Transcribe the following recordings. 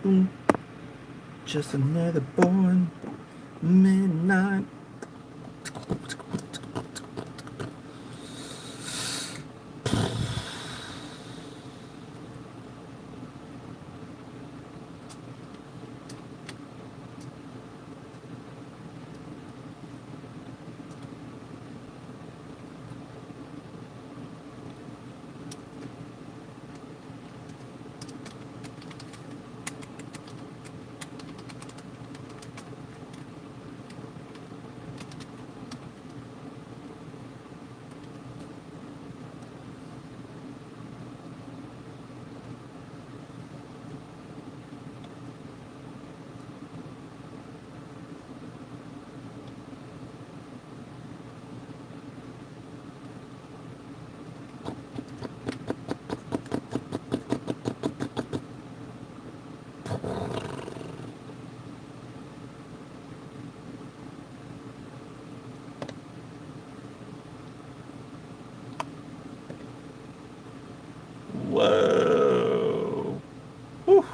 boom. Just another born midnight. Whoa. Whew.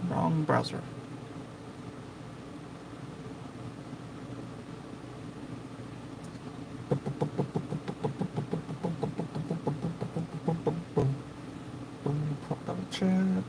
Wrong browser. Pop out the chat.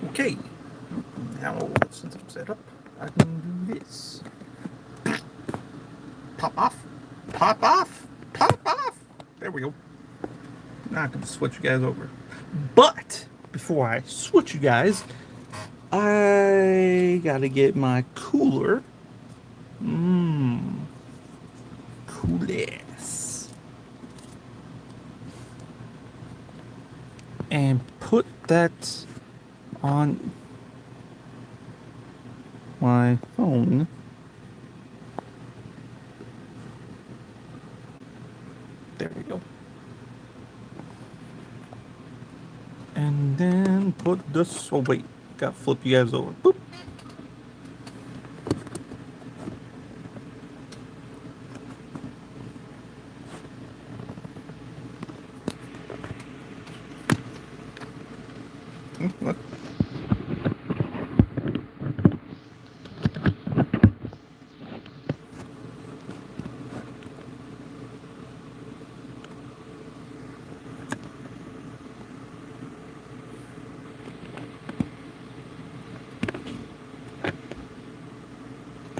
Okay, now since I'm set up, I can do this. Pop off, pop off, pop off. There we go. Now I can switch you guys over. But before I switch you guys, I gotta get my cooler. Coolest. And put that on my phone. There we go. And then put this. Oh wait, gotta flip you guys over. Boop. What?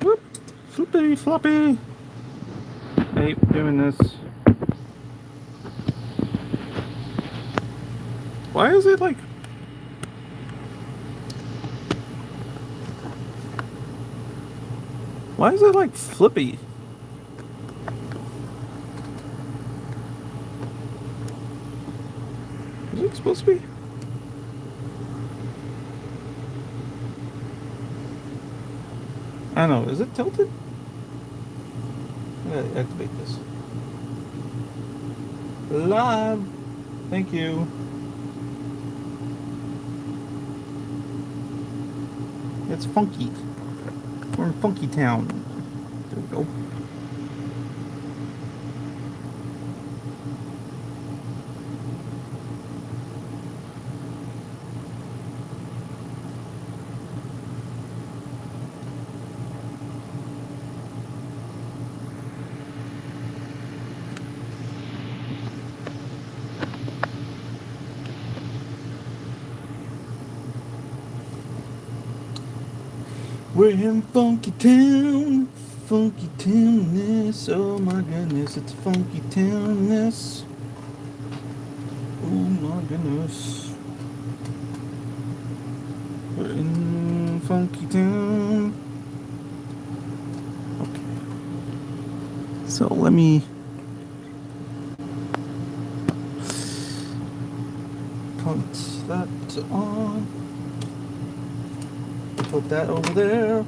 Whoop. Flippy floppy. Hey, doing this. Why is it like... Why is it like flippy? Is it supposed to be? I don't know. Is it tilted? I gotta activate this. Live. Thank you. It's funky. We're in Funky Town. There we go. We're in Funky Town, Funky Townness. Oh my goodness, it's Funky Townness. Oh my goodness. We're in Funky Town. Okay. So let me put that on. Put that over there.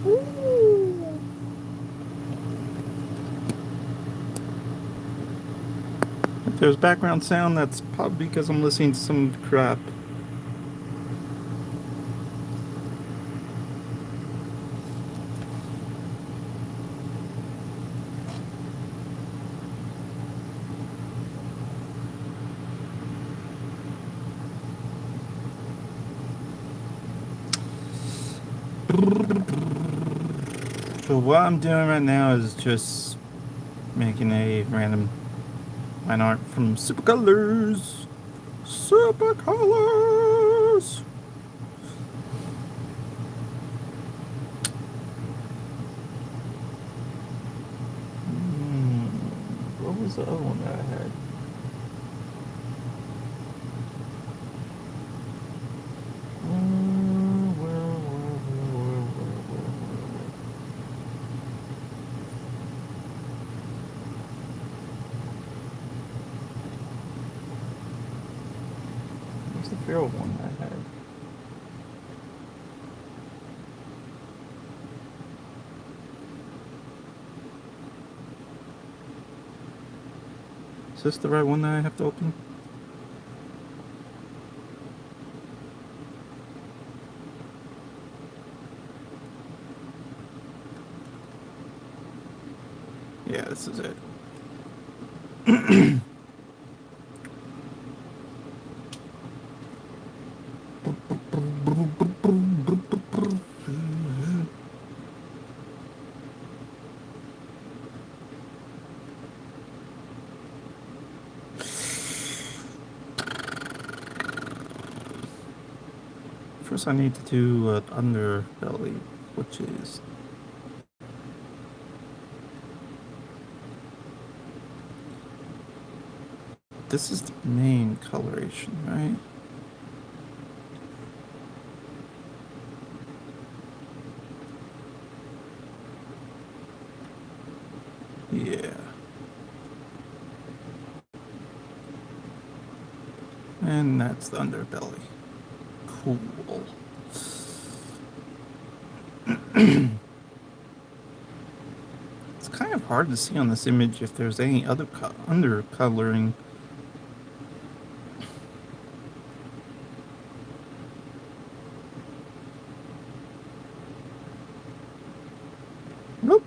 Ooh. If there's background sound, that's probably because I'm listening to some crap. So what I'm doing right now is just making a random line art from Super Colors. Super Colors! What was the other one that I had? What's the feral one I had? Is this the right one that I have to open? Yeah, this is it. First I need to do an underbelly, which is this is the main coloration, right? Yeah. And that's the underbelly. Cool. It's kind of hard to see on this image if there's any other undercoloring. Nope.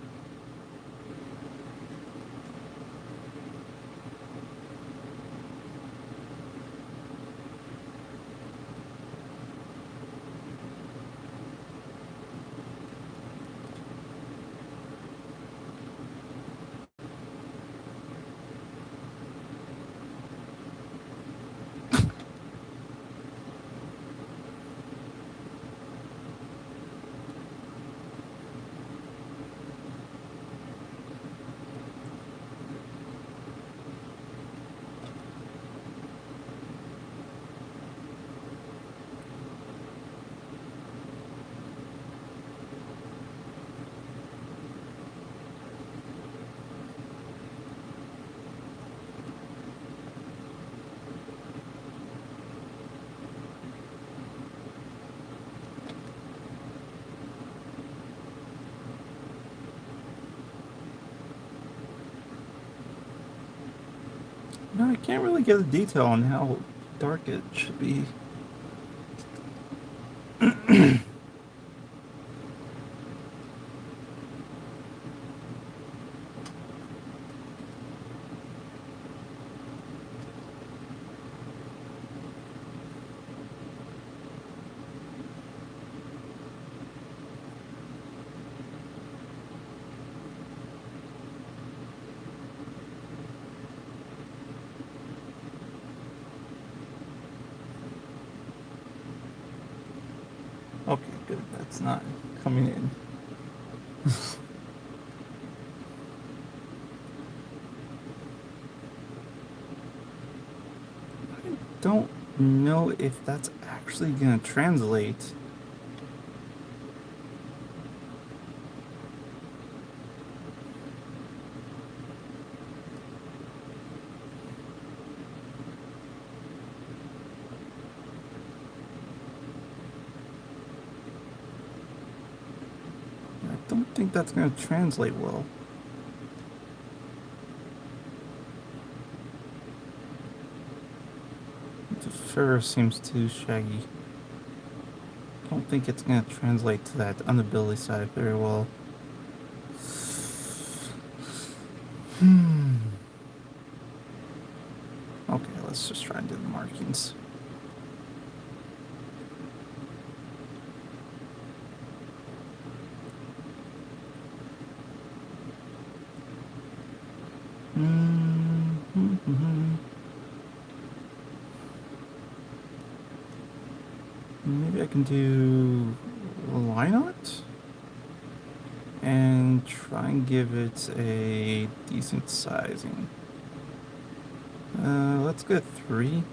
No, I can't really get a detail on how dark it should be. Okay, good. That's not coming in. I don't know if that's actually gonna translate. I don't think that's gonna translate well. The fur seems too shaggy. I don't think it's gonna translate to that underbelly side very well. Okay, let's just try and do the markings. Maybe I can do line art and try and give it a decent sizing. Let's go 3.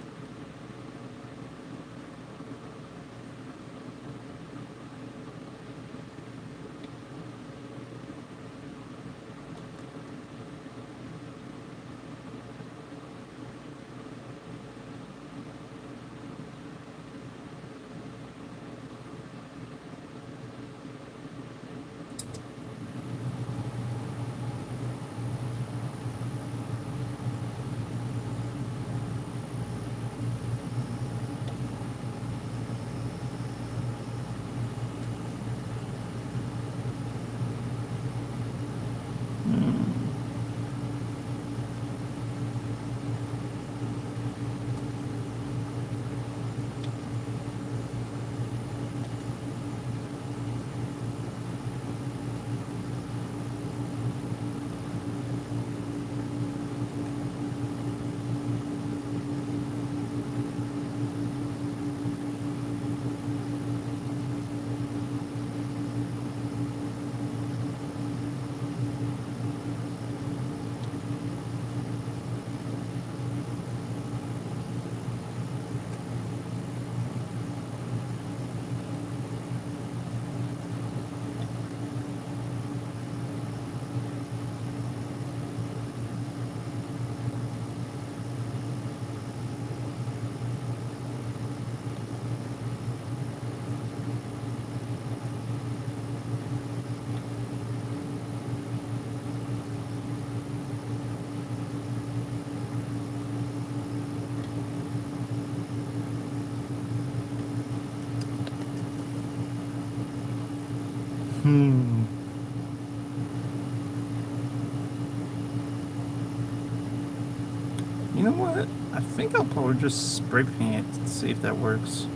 You know what? I think I'll probably just spray paint it to see if that works.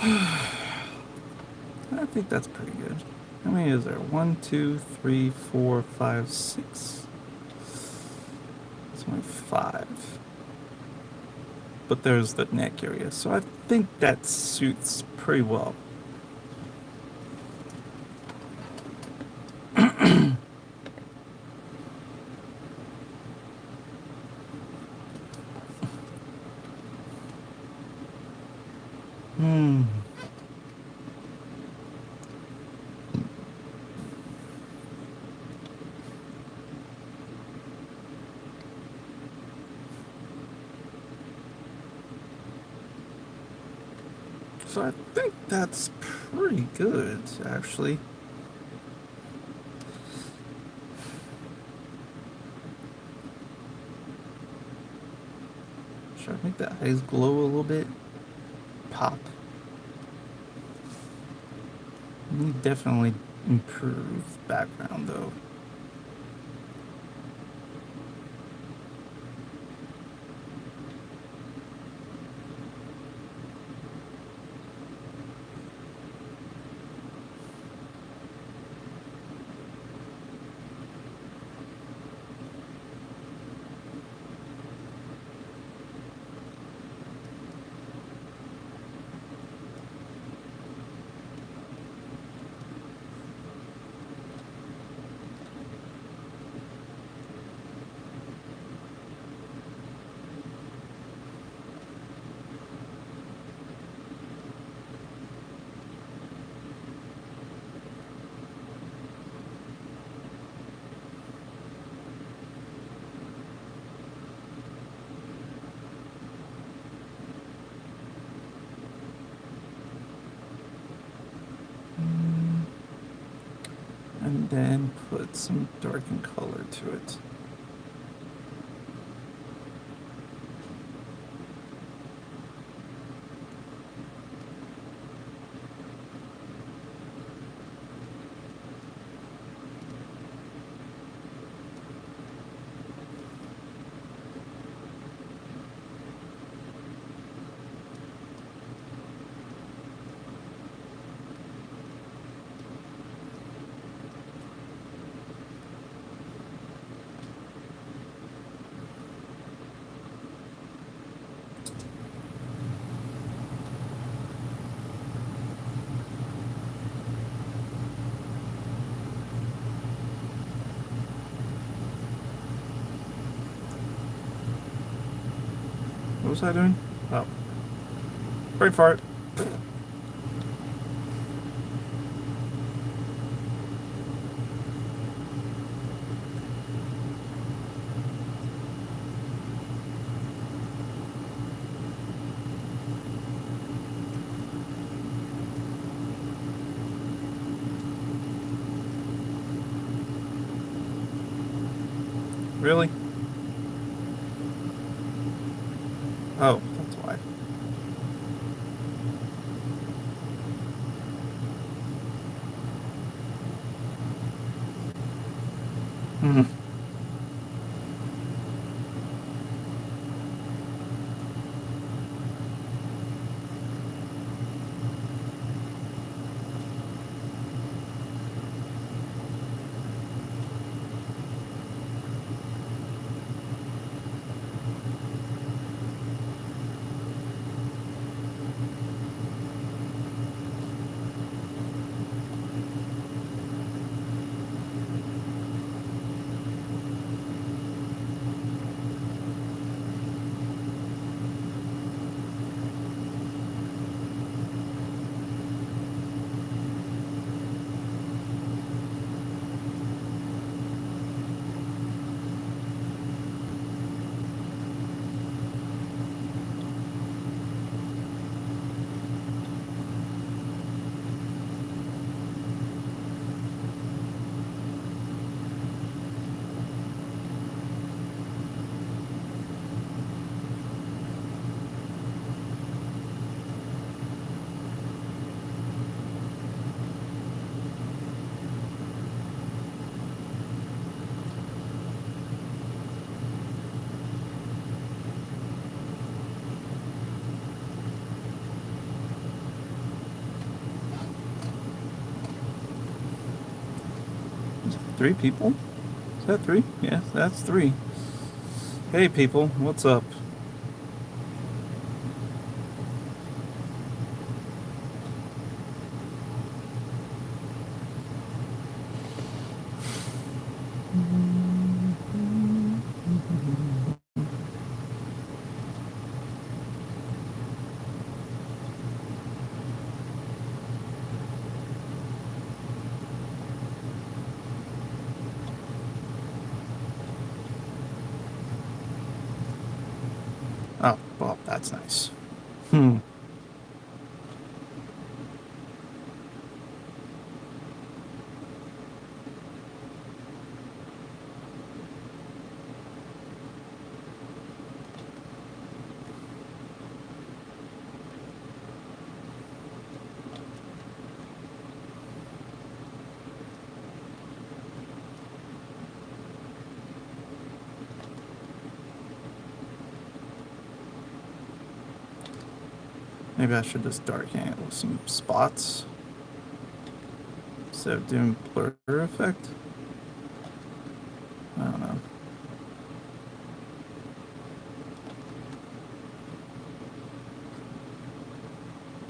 I think that's pretty good. How many is there? 1, 2, 3, 4, 5, 6. It's only 5. But there's the neck area, so I think that suits pretty well. Hmm. So I think that's pretty good, actually. Should I make the eyes glow a little bit? Pop. We definitely improve background though. And then put some darken color to it. What was I doing? Oh. Brain fart. Really? Oh, that's why. Hmm. 3 people? Is that 3? Yeah, that's 3. Hey people, what's up? Oh, well, that's nice. Hmm. Maybe I should just darken it with some spots instead of doing blur effect. I don't know.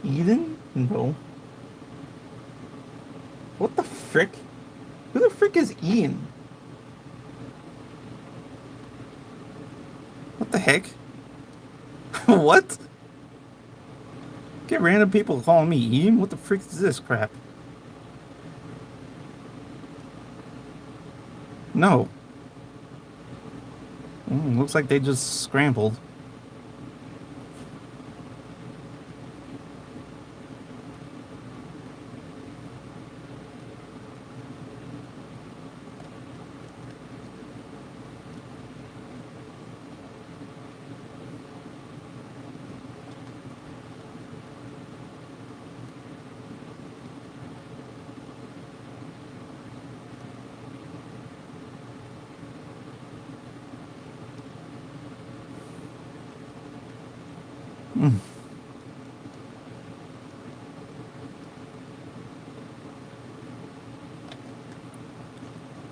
Eden? No. What the frick? Who the frick is Ian? What the heck? What? Get random people calling me Ian? What the frick is this crap? No. Looks like they just scrambled.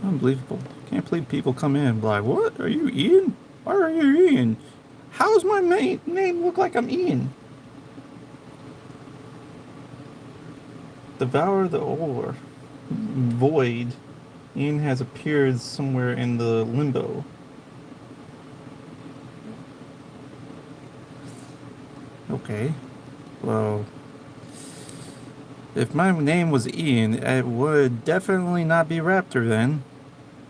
Unbelievable. Can't believe people come in and be like, what? Are you Ian? Why are you Ian? How does my name look like I'm Ian? Devour the ore. Void. Ian has appeared somewhere in the limbo. Okay. Well, if my name was Ian, it would definitely not be Raptor then.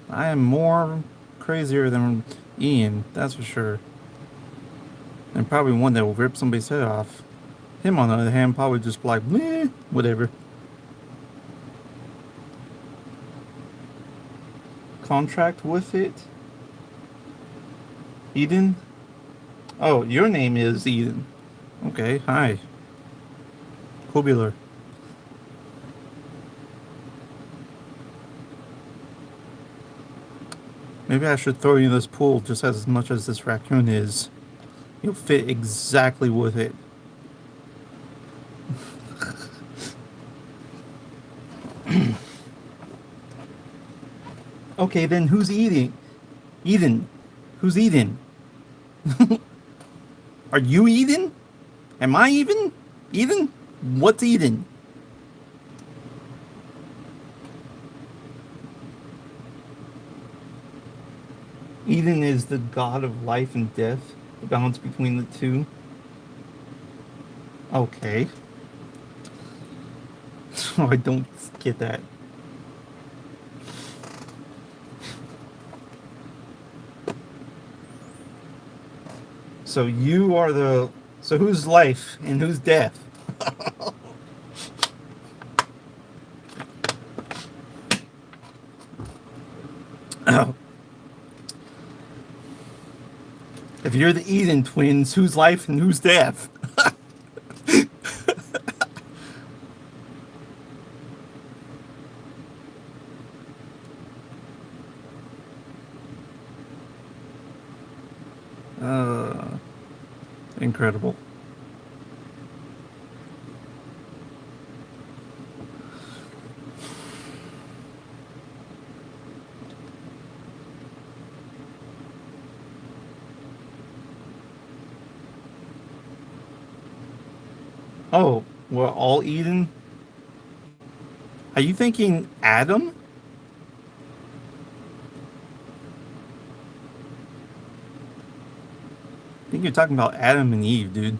I am more crazier than Ian, that's for sure. And probably one that will rip somebody's head off. Him, on the other hand, probably just like, meh, whatever. Contract with it? Eden? Oh, your name is Eden. Okay, hi. Cobular. Maybe I should throw you in this pool just as much as this raccoon is. You'll fit exactly with it. Okay, then who's eating? Eden. Who's Eden? Are you Eden? Am I even? Eden? What's Eden? Eden is the god of life and death, the balance between the two. Okay. So I don't get that. So you are the... So who's life and who's death? Oh. If you're the Eden twins, who's life and who's death? Incredible. Oh, we're all eating? Are you thinking Adam? I think you're talking about Adam and Eve, dude.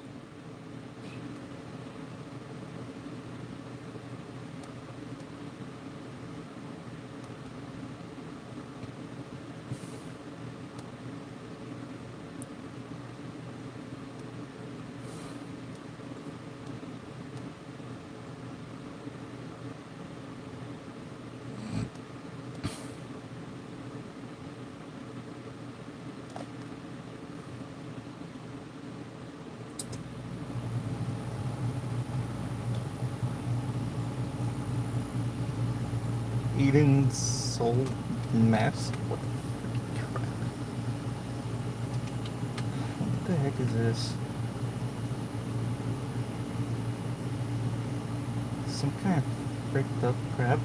Eden soul mask? What the heck is this? Some kind of fricked up crap.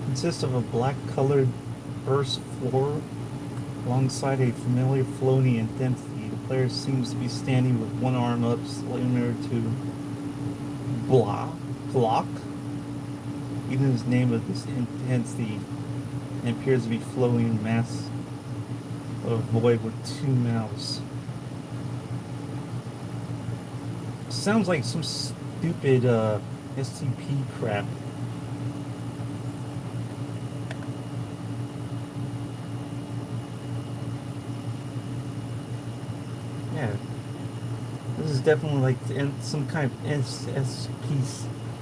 Consists of a black colored burst floor alongside a familiar floating intensity. The player seems to be standing with one arm up, similar to block. Even his name of this intensity and appears to be floating mass of a void with two mouths. Sounds like some stupid SCP crap. Yeah, this is definitely like some kind of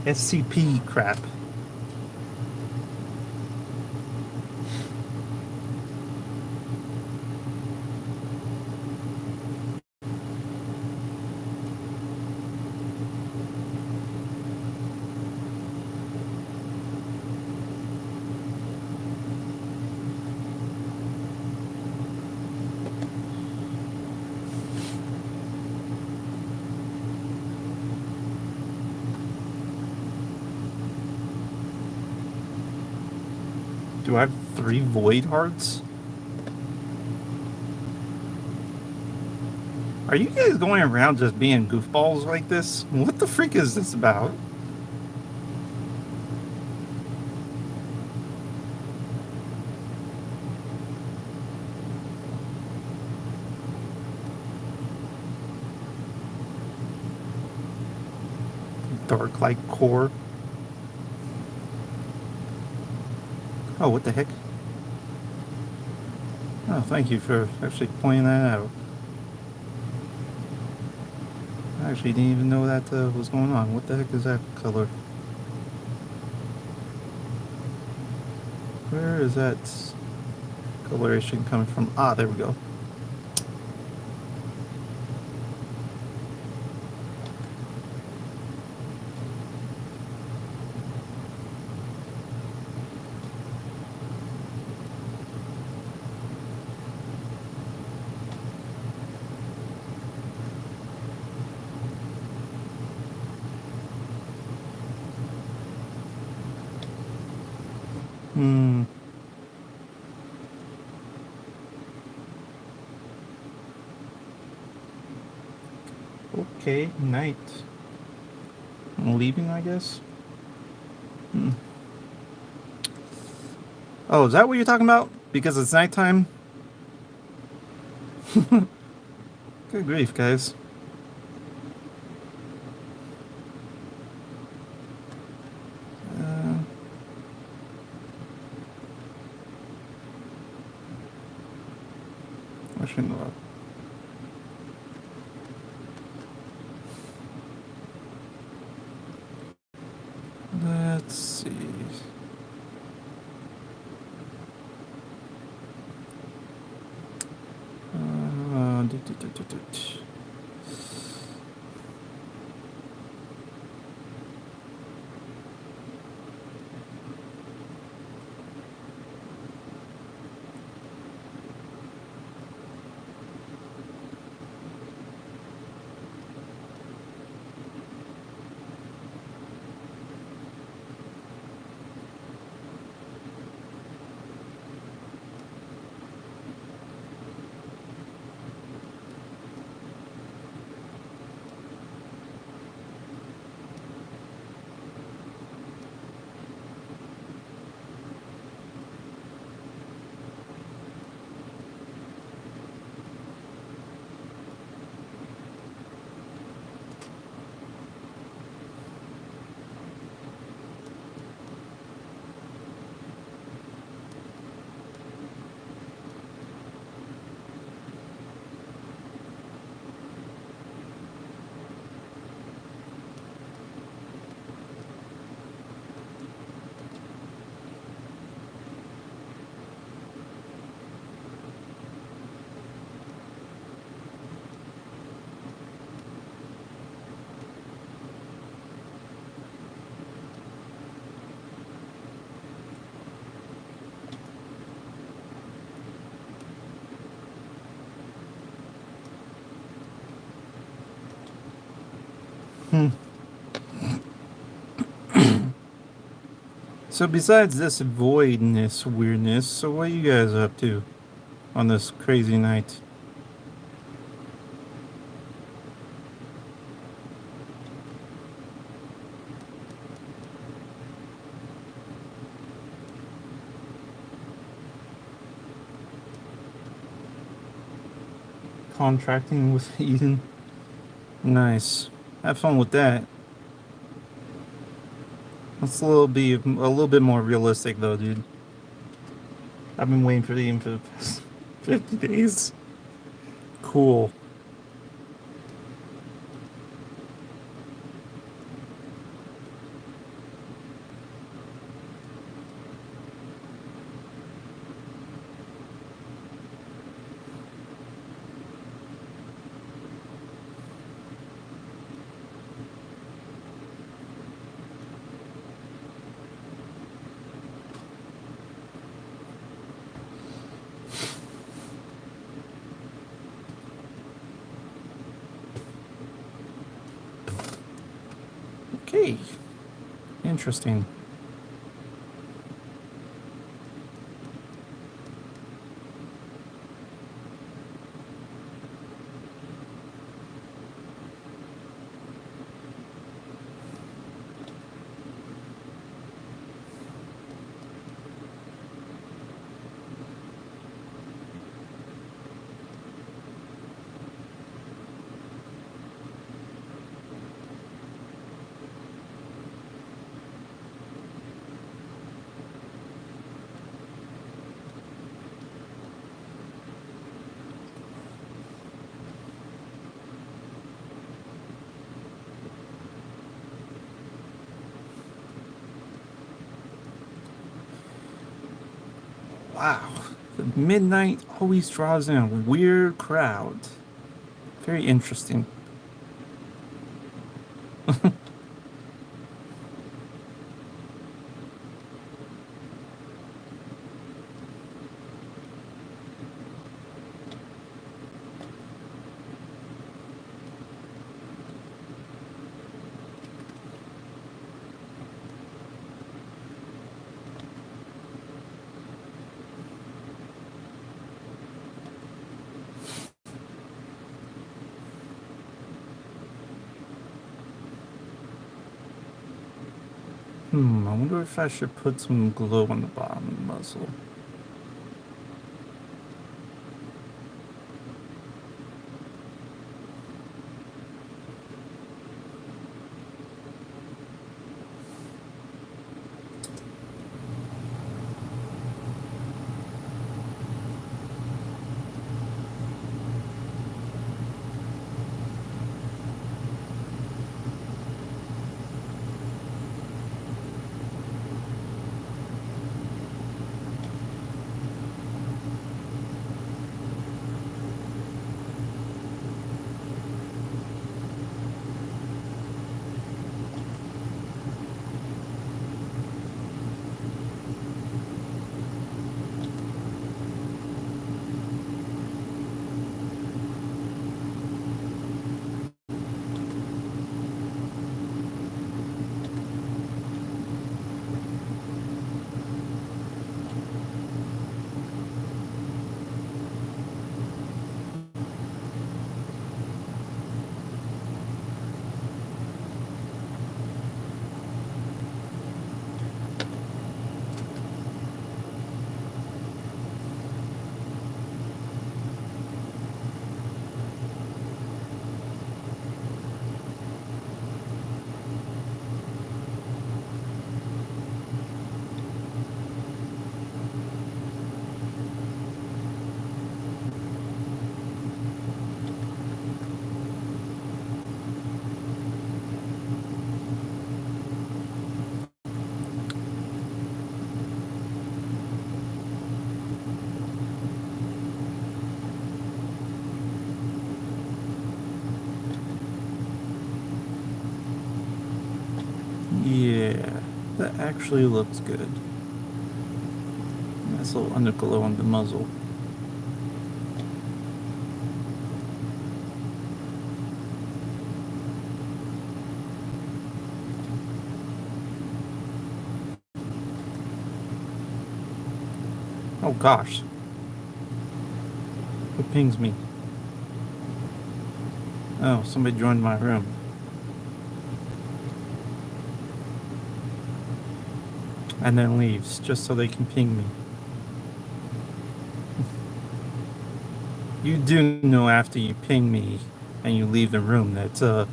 SCP crap. Do I have 3 void hearts? Are you guys going around just being goofballs like this? What the freak is this about? Dark light core. Oh, what the heck? Oh, thank you for actually pointing that out. I actually didn't even know that was going on. What the heck is that color? Where is that coloration coming from? Ah, there we go. Hmm. Okay, night. I'm leaving, I guess. Hmm. Oh, is that what you're talking about? Because it's nighttime? Good grief, guys. Uh, wishing the Let's see. Uh, do, do, do, do, do. So besides this voidness weirdness, so what are you guys up to on this crazy night? Contracting with Eden. Nice. Have fun with that. Let's a little bit more realistic though, dude. I've been waiting for the Eden for the past 50 days. Cool. Okay. Interesting. Wow. The midnight always draws in a weird crowd. Very interesting. I wonder if I should put some glow on the bottom of the muzzle. Yeah, that actually looks good. Nice little underglow on the muzzle. Oh gosh. Who pings me? Oh, somebody joined my room. And then leaves just so they can ping me. You do know after you ping me and you leave the room that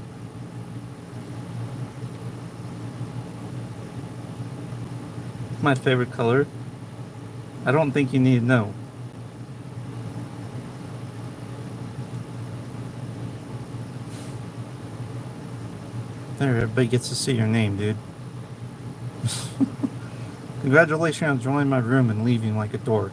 my favorite color. I don't think you need to know. There, everybody gets to see your name, dude. Congratulations on joining my room and leaving like a dork.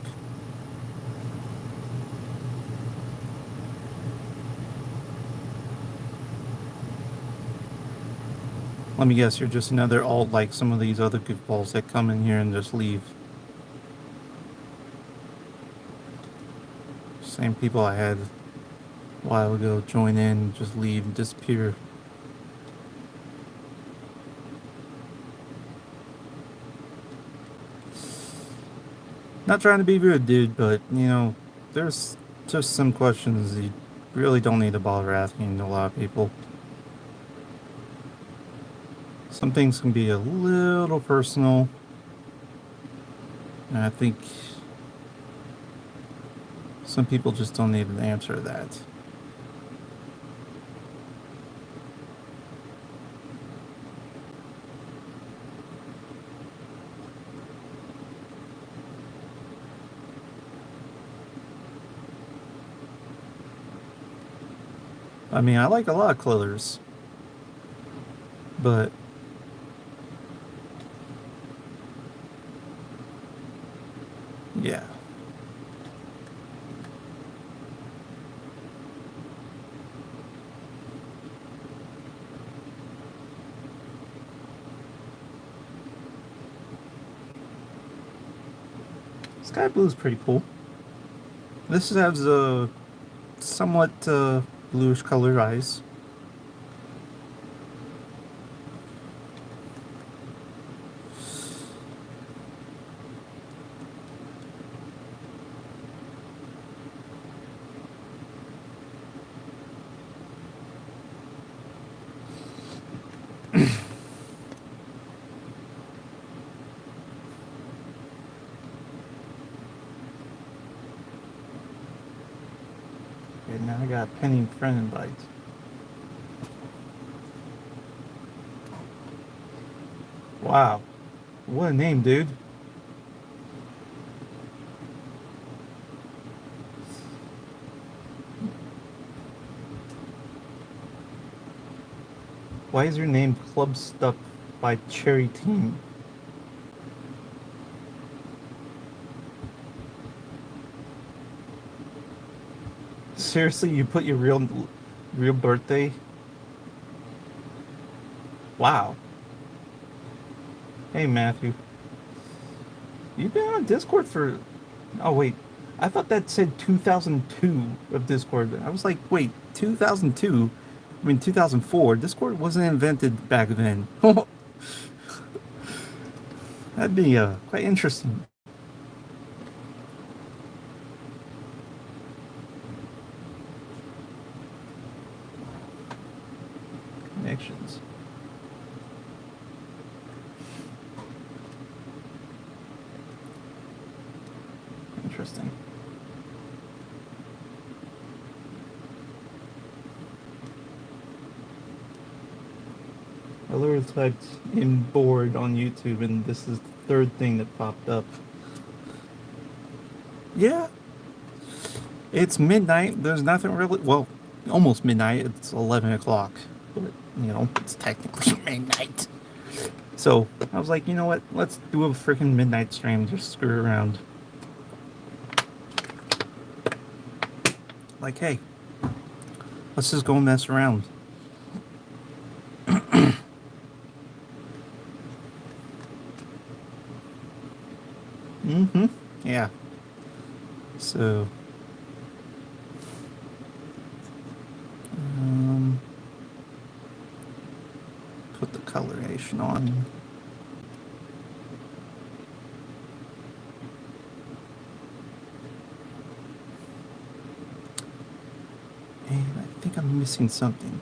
Let me guess, you're just another alt like some of these other goofballs that come in here and just leave. Same people I had a while ago join in, just leave and disappear. Not trying to be rude, dude, but, you know, there's just some questions you really don't need to bother asking a lot of people. Some things can be a little personal, and I think some people just don't need an answer to that. I mean, I like a lot of colors, but yeah. Sky blue is pretty cool. This has a somewhat bluish colored eyes. And now I got a pending friend invite. Wow. What a name, dude. Why is your name Club Stuff by Cherry Team? Seriously, you put your real birthday? Wow. Hey, Matthew. You've been on Discord for... Oh, wait. I thought that said 2002 of Discord. I was like, wait, 2002? I mean, 2004. Discord wasn't invented back then. That'd be quite interesting. Connections. Interesting. I literally typed in board on YouTube, and this is the third thing that popped up. Yeah, it's midnight. There's nothing really. Well, almost midnight. It's 11 o'clock, but you know, it's technically midnight. So I was like, you know what? Let's do a freaking midnight stream. Just screw around. Like, hey, let's just go and mess around. Mm-hmm. Yeah. So, put the coloration on. like I'm missing something.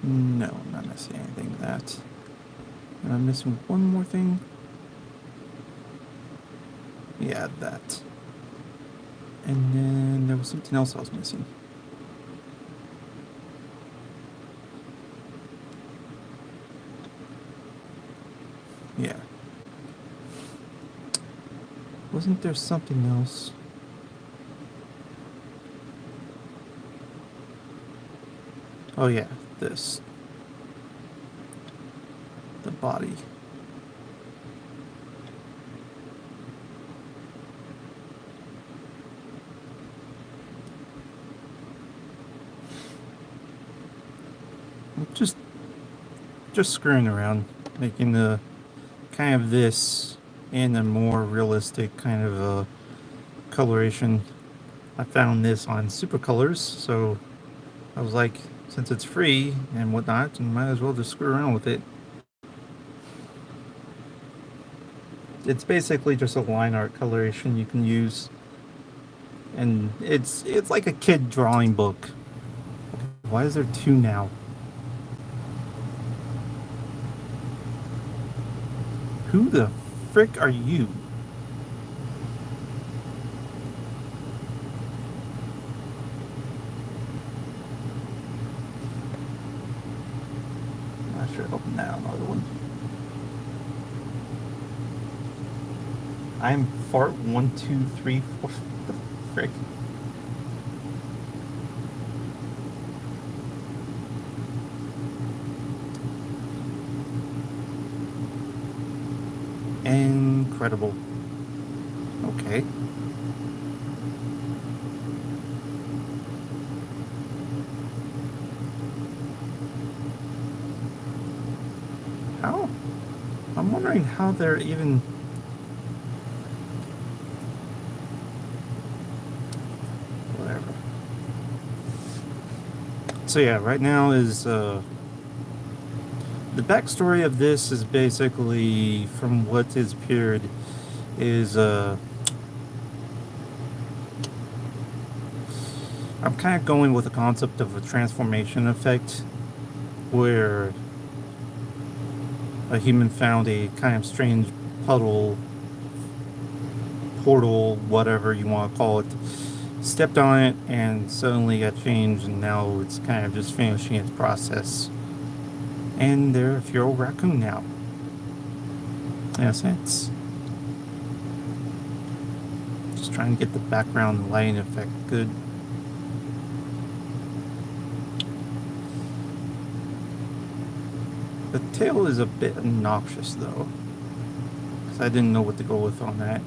No, I'm not missing anything of that. And I'm missing one more thing. Yeah, that. And then there was something else I was missing. Yeah. Wasn't there something else? Oh yeah, this. The body. Just screwing around, making the kind of this in a more realistic kind of coloration. I found this on Super Colors, so I was like, since it's free and whatnot, might as well just screw around with it. It's basically just a line art coloration you can use, and it's like a kid drawing book. Why is there two now? Who the frick are you? I should open that another one. I'm fart 1, 2, 3, 4. The frick? Incredible. Okay. How? I'm wondering how they're even... Whatever. So yeah, right now is... The backstory of this is basically, from what is appeared, is I'm kind of going with the concept of a transformation effect, where a human found a kind of strange puddle, portal, whatever you want to call it, stepped on it, and suddenly got changed, and now it's kind of just finishing its process. And they're a feral raccoon now. In a sense. Just trying to get the background lighting effect good. The tail is a bit obnoxious though, because I didn't know what to go with on that.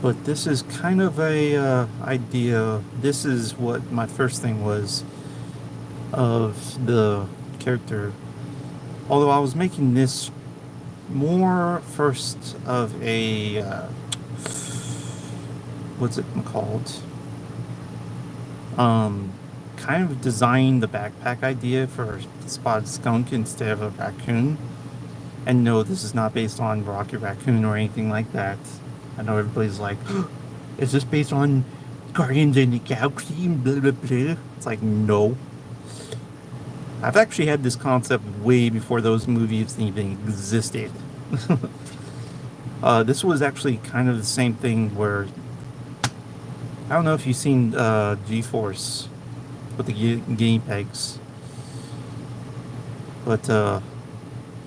But this is kind of a idea. This is what my first thing was of the character. Although I was making this more first of a what's it called? Kind of design the backpack idea for Spotted Skunk instead of a raccoon. And no, this is not based on Rocky Raccoon or anything like that. I know everybody's like, is this based on Guardians of the Galaxy and blah blah blah? It's like, no. I've actually had this concept way before those movies even existed. This was actually kind of the same thing where, I don't know if you've seen geforce with the guinea pigs, but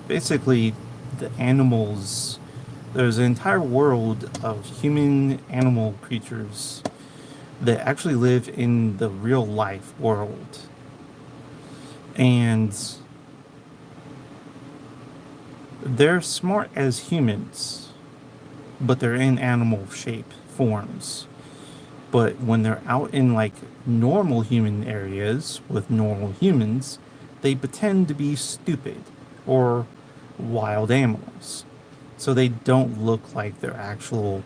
basically the animals, there's an entire world of human animal creatures that actually live in the real life world. And they're smart as humans, but they're in animal shape forms. But when they're out in like normal human areas with normal humans, they pretend to be stupid or wild animals. So they don't look like they're actual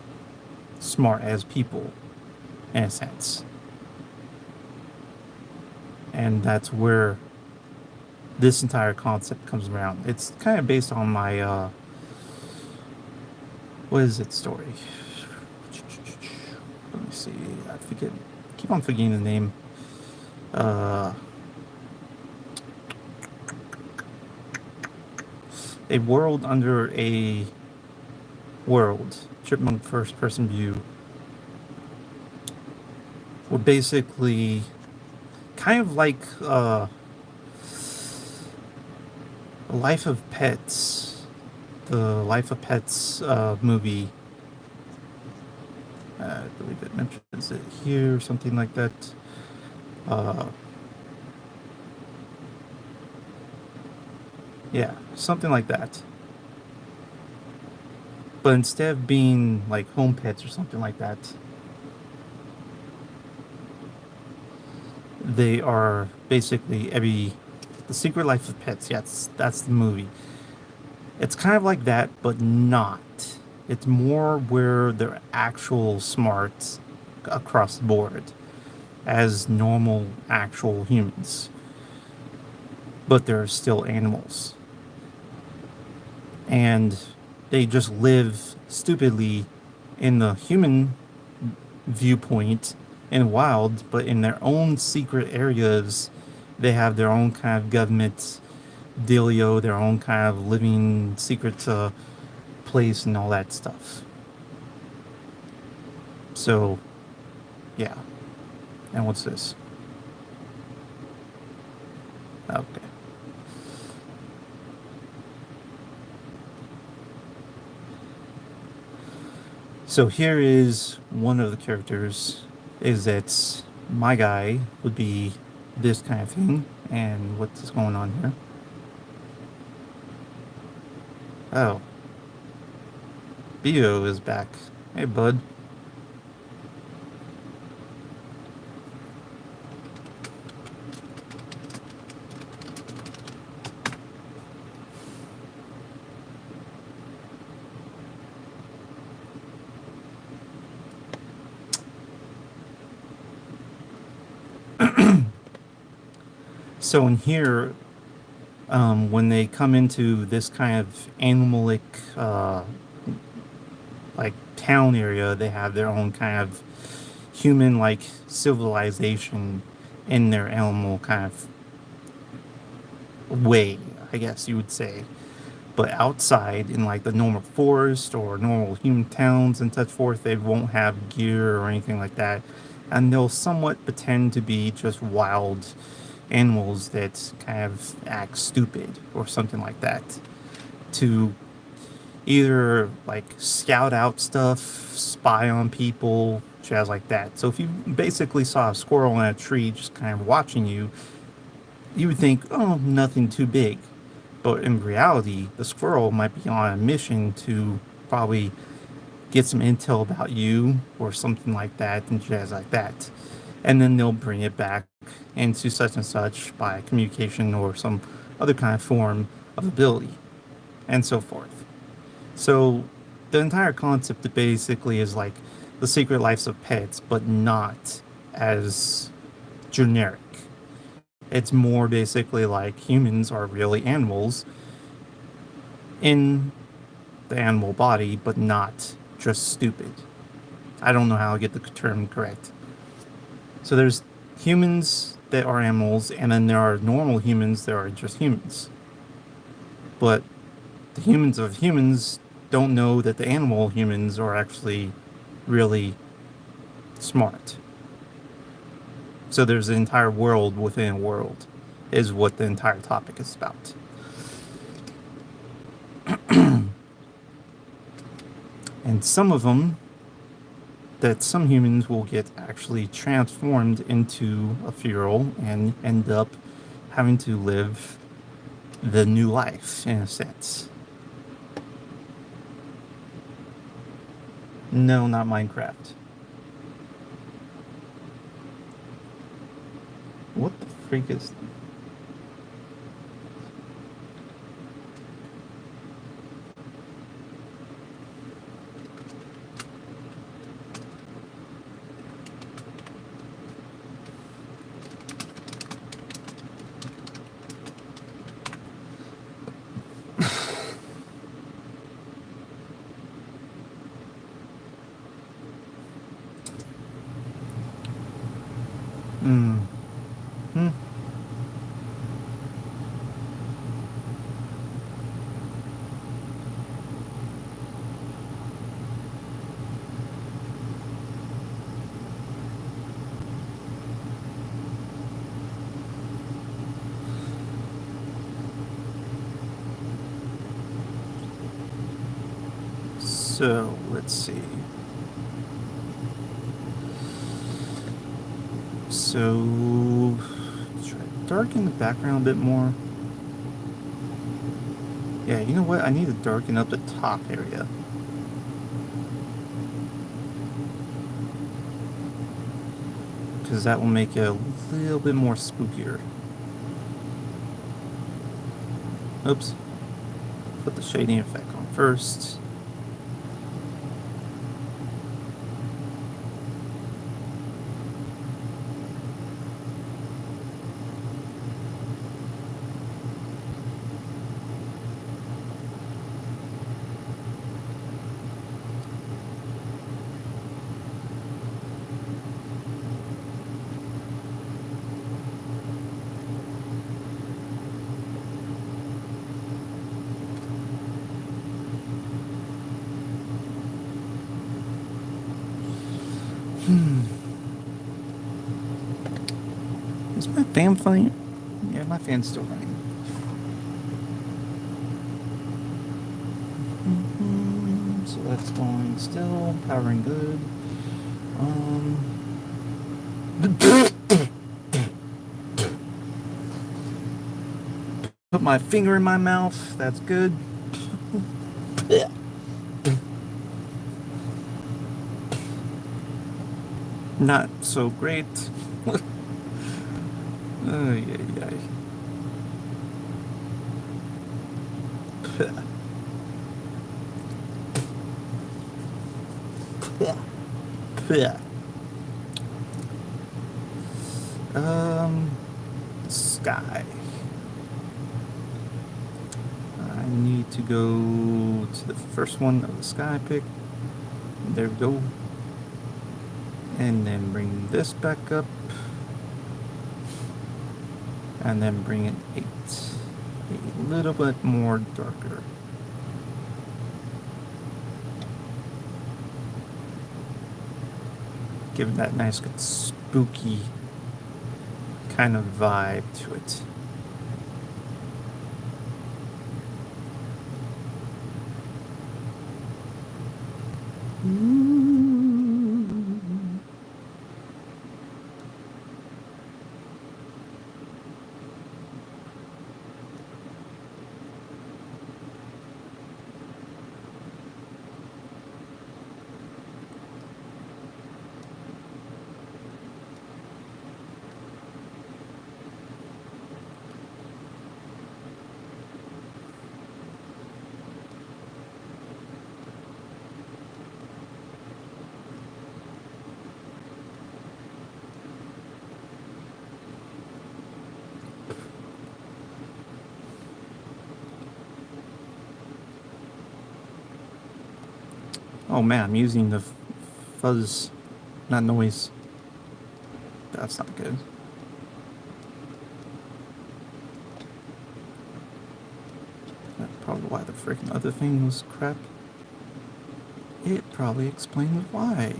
smart as people, in a sense. And that's where this entire concept comes around. It's kind of based on my What is its story? Let me see. I forget. Keep on forgetting the name. Uh, a world under a world. Chipmunk first-person view. We're basically kind of like Life of Pets, the Life of Pets movie. I believe it mentions it here, or something like that. Uh, yeah, something like that. But instead of being like home pets or something like that, they are basically the Secret Life of Pets. Yes, that's the movie. It's kind of like that, but not. It's more where they're actual smart across the board as normal actual humans, but they're still animals. And they just live stupidly in the human viewpoint in the wild, but in their own secret areas, they have their own kind of government dealio, their own kind of living secret place and all that stuff. So, yeah. And what's this? Okay. So here is one of the characters. Is that my guy would be this kind of thing. And what's going on here? Oh, Bio is back. Hey, bud. So in here, when they come into this kind of animalic, like town area, they have their own kind of human-like civilization in their animal kind of way, I guess you would say. But outside, in like the normal forest or normal human towns and such forth, they won't have gear or anything like that. And they'll somewhat pretend to be just wild animals that kind of act stupid or something like that to either like scout out stuff, spy on people, jazz like that. So if you basically saw a squirrel in a tree just kind of watching you, you would think, oh, nothing too big. But in reality, the squirrel might be on a mission to probably get some intel about you or something like that and jazz like that. And then they'll bring it back into such and such by communication or some other kind of form of ability and so forth. So the entire concept basically is like the secret lives of pets, but not as generic. It's more basically like humans are really animals in the animal body, but not just stupid. I don't know how to get the term correct. So there's humans that are animals, and then there are normal humans that are just humans. But the humans of humans don't know that the animal humans are actually really smart. So there's an entire world within a world, is what the entire topic is about. And some of them, that some humans will get actually transformed into a feral and end up having to live the new life, in a sense. No, not Minecraft. What the freak is... Hmm. So, let's see. So, try to darken the background a bit more. Yeah, you know what? I need to darken up the top area. Because that will make it a little bit more spookier. Oops. Put the shading effect on first. Is my fan flying? Yeah, my fan's still running. So that's going still, powering good. Put my finger in my mouth. That's good. Not so great. Ay, ay, ay. Sky. I need to go to the first one of the sky pick. There we go. And then bring this back up. And then bring it 8. A little bit more darker. Give it that nice, good, spooky kind of vibe to it. Oh man, I'm using the fuzz, not noise. That's not good. That's probably why the freaking other thing was crap. It probably explains why.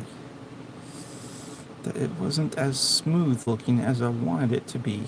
That it wasn't as smooth looking as I wanted it to be.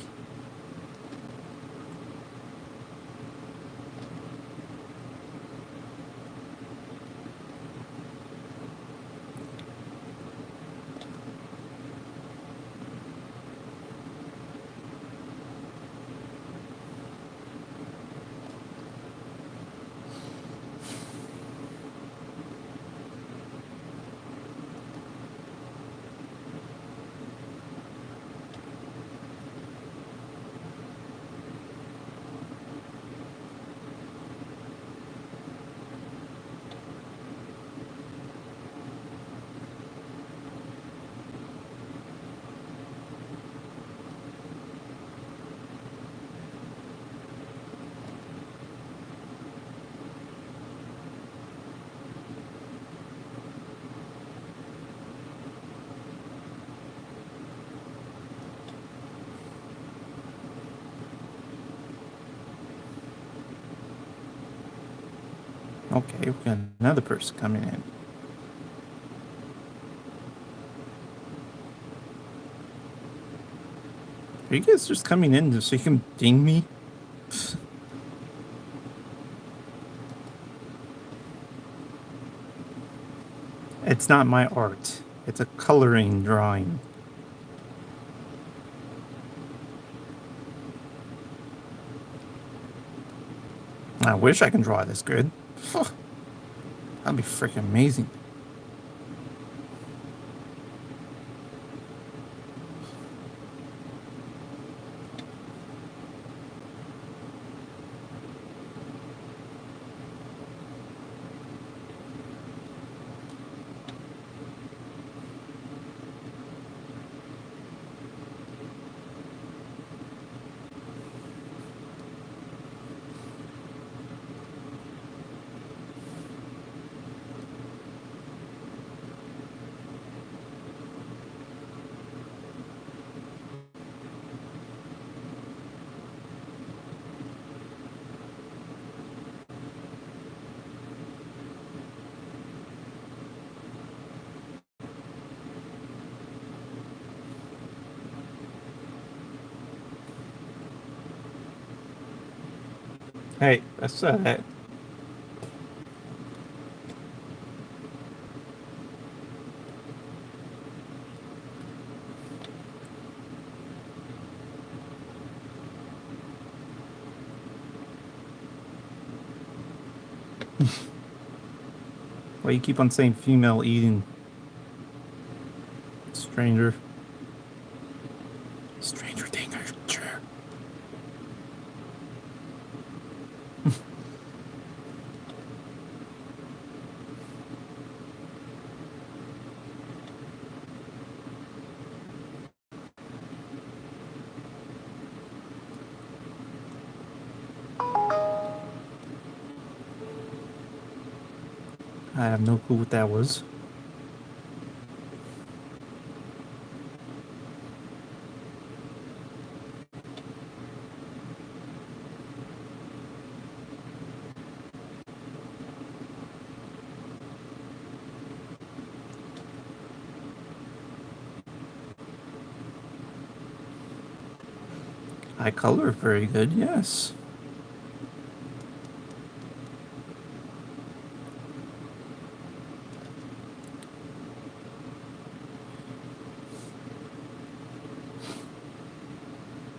Okay, we got another person coming in. Are you guys just coming in so you can ding me? It's not my art. It's a coloring drawing. I wish I can draw this good. That'd be freaking amazing. Hey, that's it. Why you keep on saying female eating? Stranger. Stranger danger. I have no clue what that was. I color very good, yes.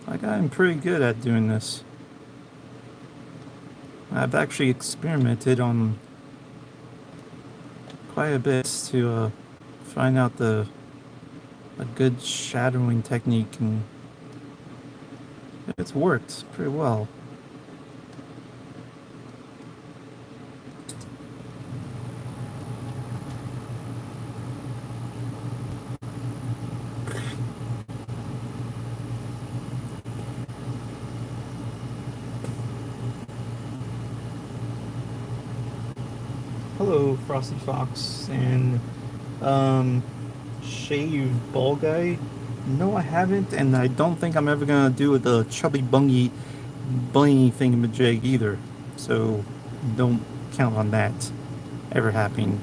Like, I'm pretty good at doing this. I've actually experimented on quite a bit to find out a good shadowing technique, and it's worked pretty well. Hello, Frosty Fox and Shave Ball Guy. No, I haven't, and I don't think I'm ever gonna do the chubby bungy thingamajig either. So don't count on that ever happening.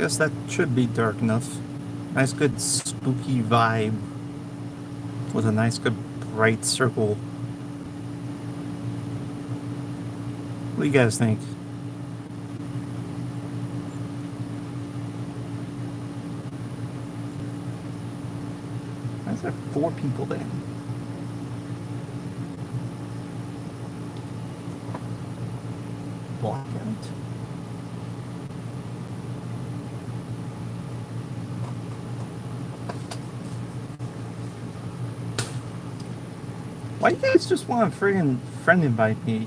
guess that should be dark enough. Nice good spooky vibe with a nice good bright circle. What do you guys think? Why is there 4 people then? Blackout. Why you guys just want to friggin' friend invite me?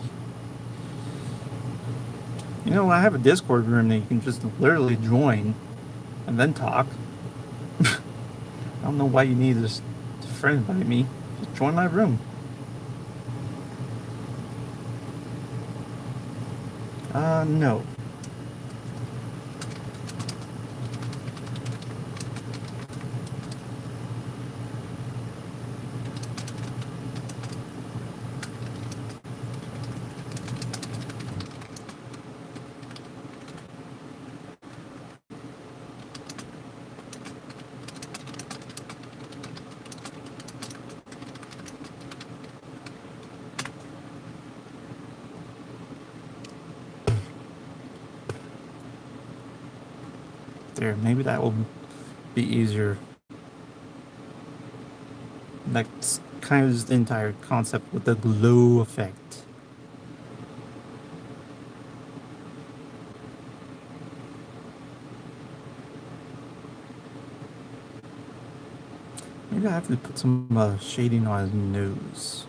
You know, I have a Discord room that you can just literally join and then talk. I don't know why you need this to friend invite me. Just join my room. No. There, maybe that will be easier. That's kind of the entire concept with the glow effect. Maybe I have to put some shading on his nose.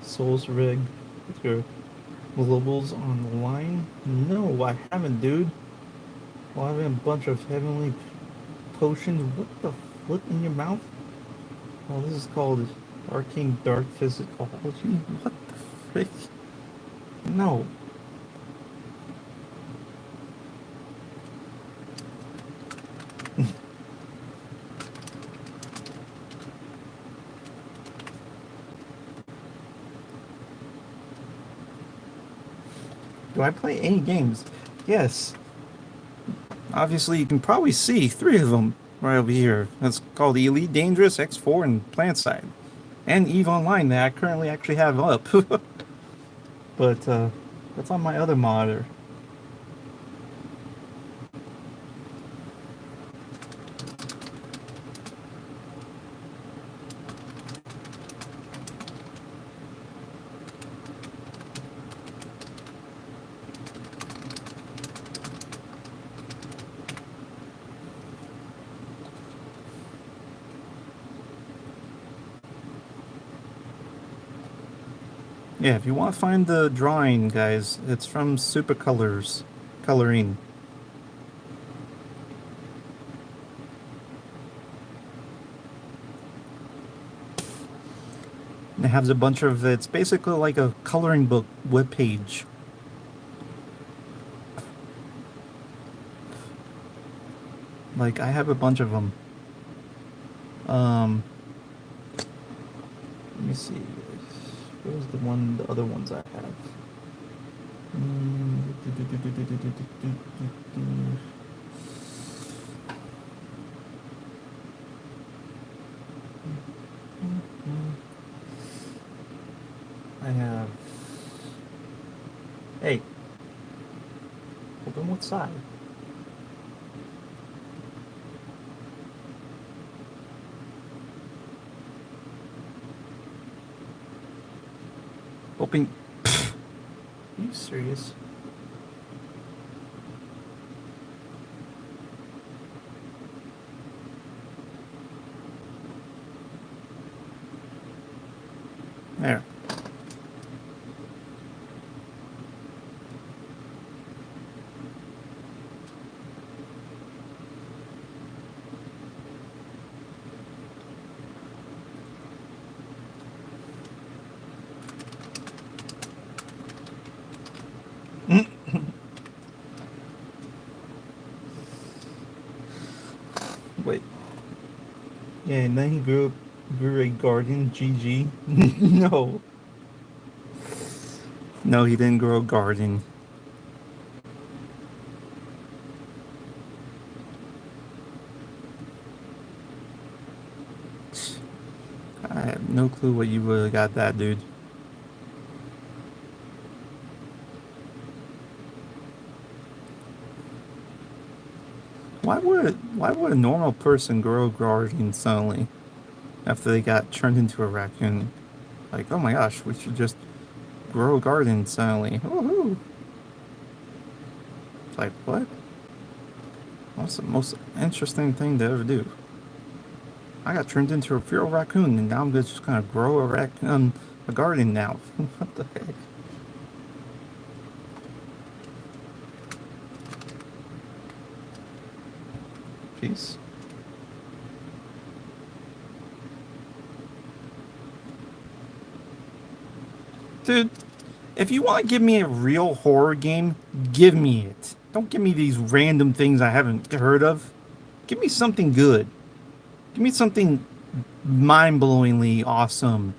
Souls rig with your globals on the line? No, I haven't, dude. Well, having a bunch of heavenly potions. What the flip in your mouth? Oh, this is called arcane dark physiology. What the frick? No. Do I play any games? Yes. Obviously, you can probably see 3 of them right over here. That's called Elite Dangerous, X4, and Planetside. And EVE Online that I currently actually have up. But that's on my other monitor. Yeah, if you want to find the drawing, guys, it's from Super Colors Coloring. It has a bunch of, it's basically like a coloring book webpage. Like, I have a bunch of them. Let me see. Where's the other ones I have? I have. Hey, open what side? Open. Are you serious? Wait. Yeah, and then he grew a garden. GG. No. No, he didn't grow a garden. I have no clue what you would have got that, dude. Why would a normal person grow a garden suddenly after they got turned into a raccoon? Like, oh my gosh, we should just grow a garden suddenly. Woohoo! It's like, what? What's the most interesting thing to ever do? I got turned into a feral raccoon, and now I'm just gonna grow a garden now. What the heck? Peace. Dude, if you want to give me a real horror game, give me it. Don't give me these random things I haven't heard of. Give me something good. Give me something mind-blowingly awesome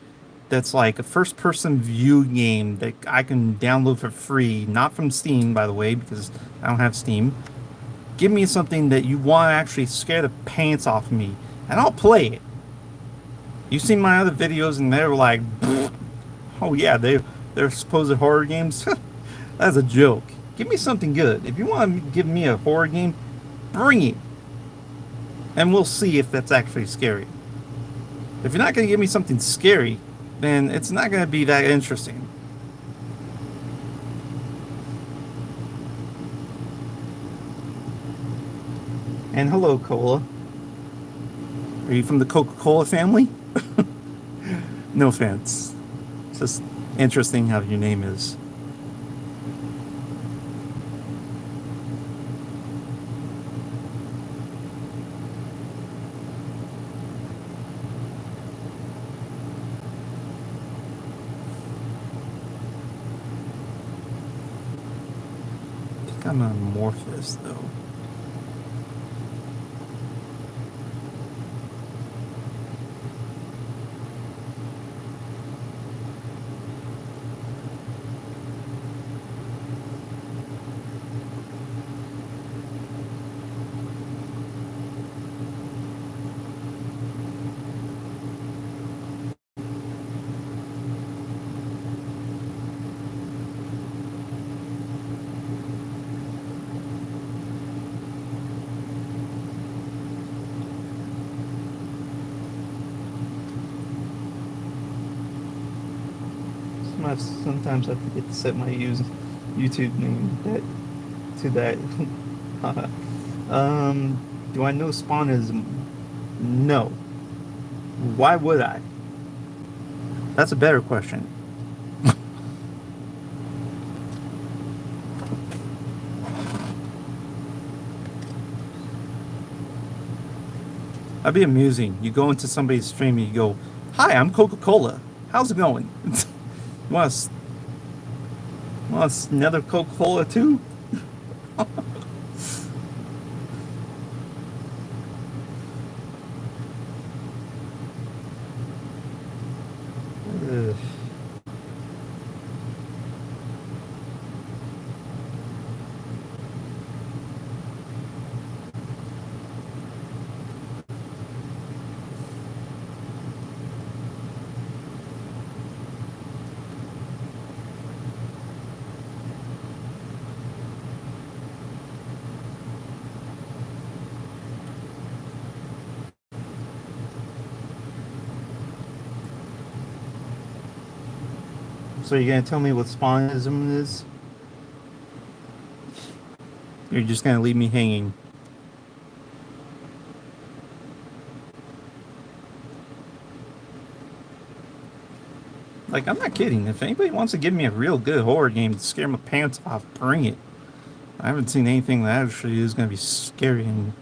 that's like a first-person view game that I can download for free, not from Steam, by the way, because I don't have Steam. Give me something that you want to actually scare the pants off of me, and I'll play it. You've seen my other videos, and they're like, oh yeah, they're supposed horror games. That's a joke. Give me something good. If you want to give me a horror game, bring it, and we'll see if that's actually scary. If you're not going to give me something scary, then it's not going to be that interesting. And hello, Cola. Are you from the Coca-Cola family? No offense. It's just interesting how your name is. I think I'm amorphous, though. Sometimes I forget to set my YouTube name to that. Do I know Spawnism? No. Why would I? That's a better question. That'd be amusing. You go into somebody's stream and you go, "Hi, I'm Coca-Cola. How's it going? You want another Coca-Cola too?" Ugh. So you're gonna tell me what Spawnism is? You're just gonna leave me hanging. Like, I'm not kidding. If anybody wants to give me a real good horror game to scare my pants off, bring it. I haven't seen anything that actually is gonna be scary in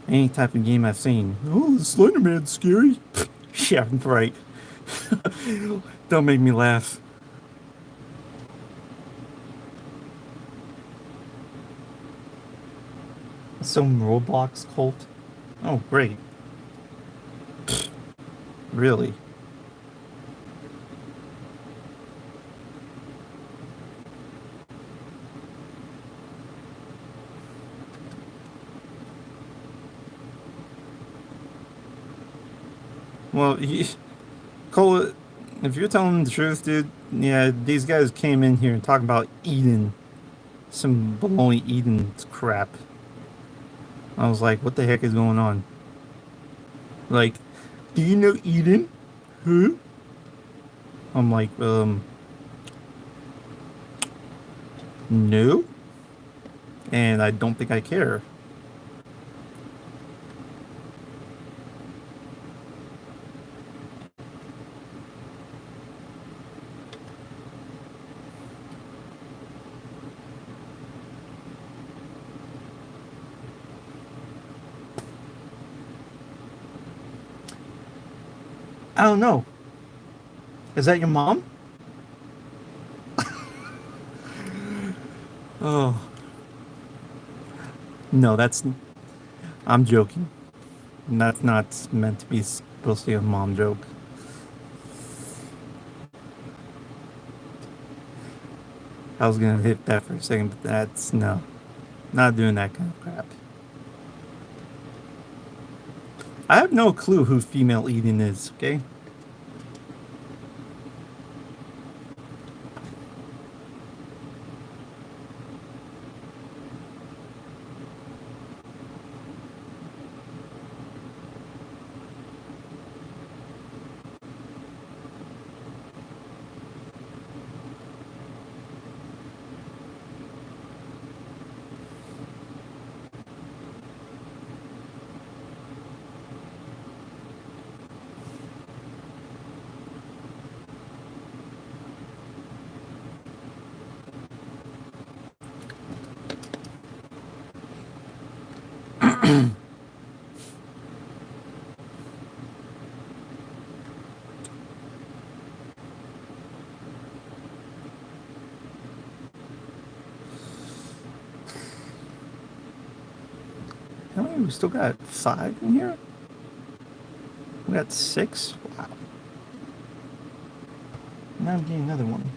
any type of game I've seen. Oh, the Slender Man's scary. Yeah, right. Don't make me laugh. Some Roblox cult. Oh, great. Really? Well, Cole, if you're telling the truth, dude, yeah, these guys came in here and talked about Eden. Some baloney Eden crap. I was like, what the heck is going on? Like, do you know Eden? Huh? I'm like, no. And I don't think I care. I don't know. Is that your mom? Oh, no, that's. I'm joking. That's not meant to be supposed to be a mom joke. I was gonna hit that for a second, but that's no. Not doing that kind of crap. I have no clue who female Eden is, okay? How many? We still got 5 in here? We got 6? Wow. Now I'm getting another one.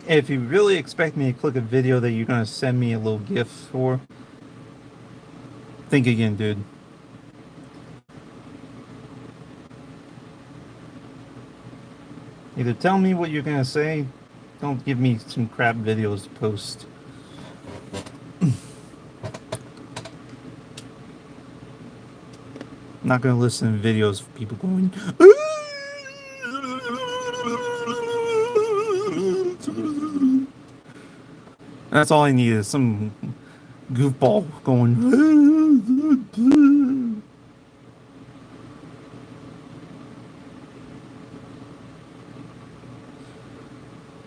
If you really expect me to click a video that you're gonna send me a little gift for, think again, dude. Either tell me what you're gonna say, don't give me some crap videos to post. I'm not gonna listen to videos of people going. That's all I need is some goofball going.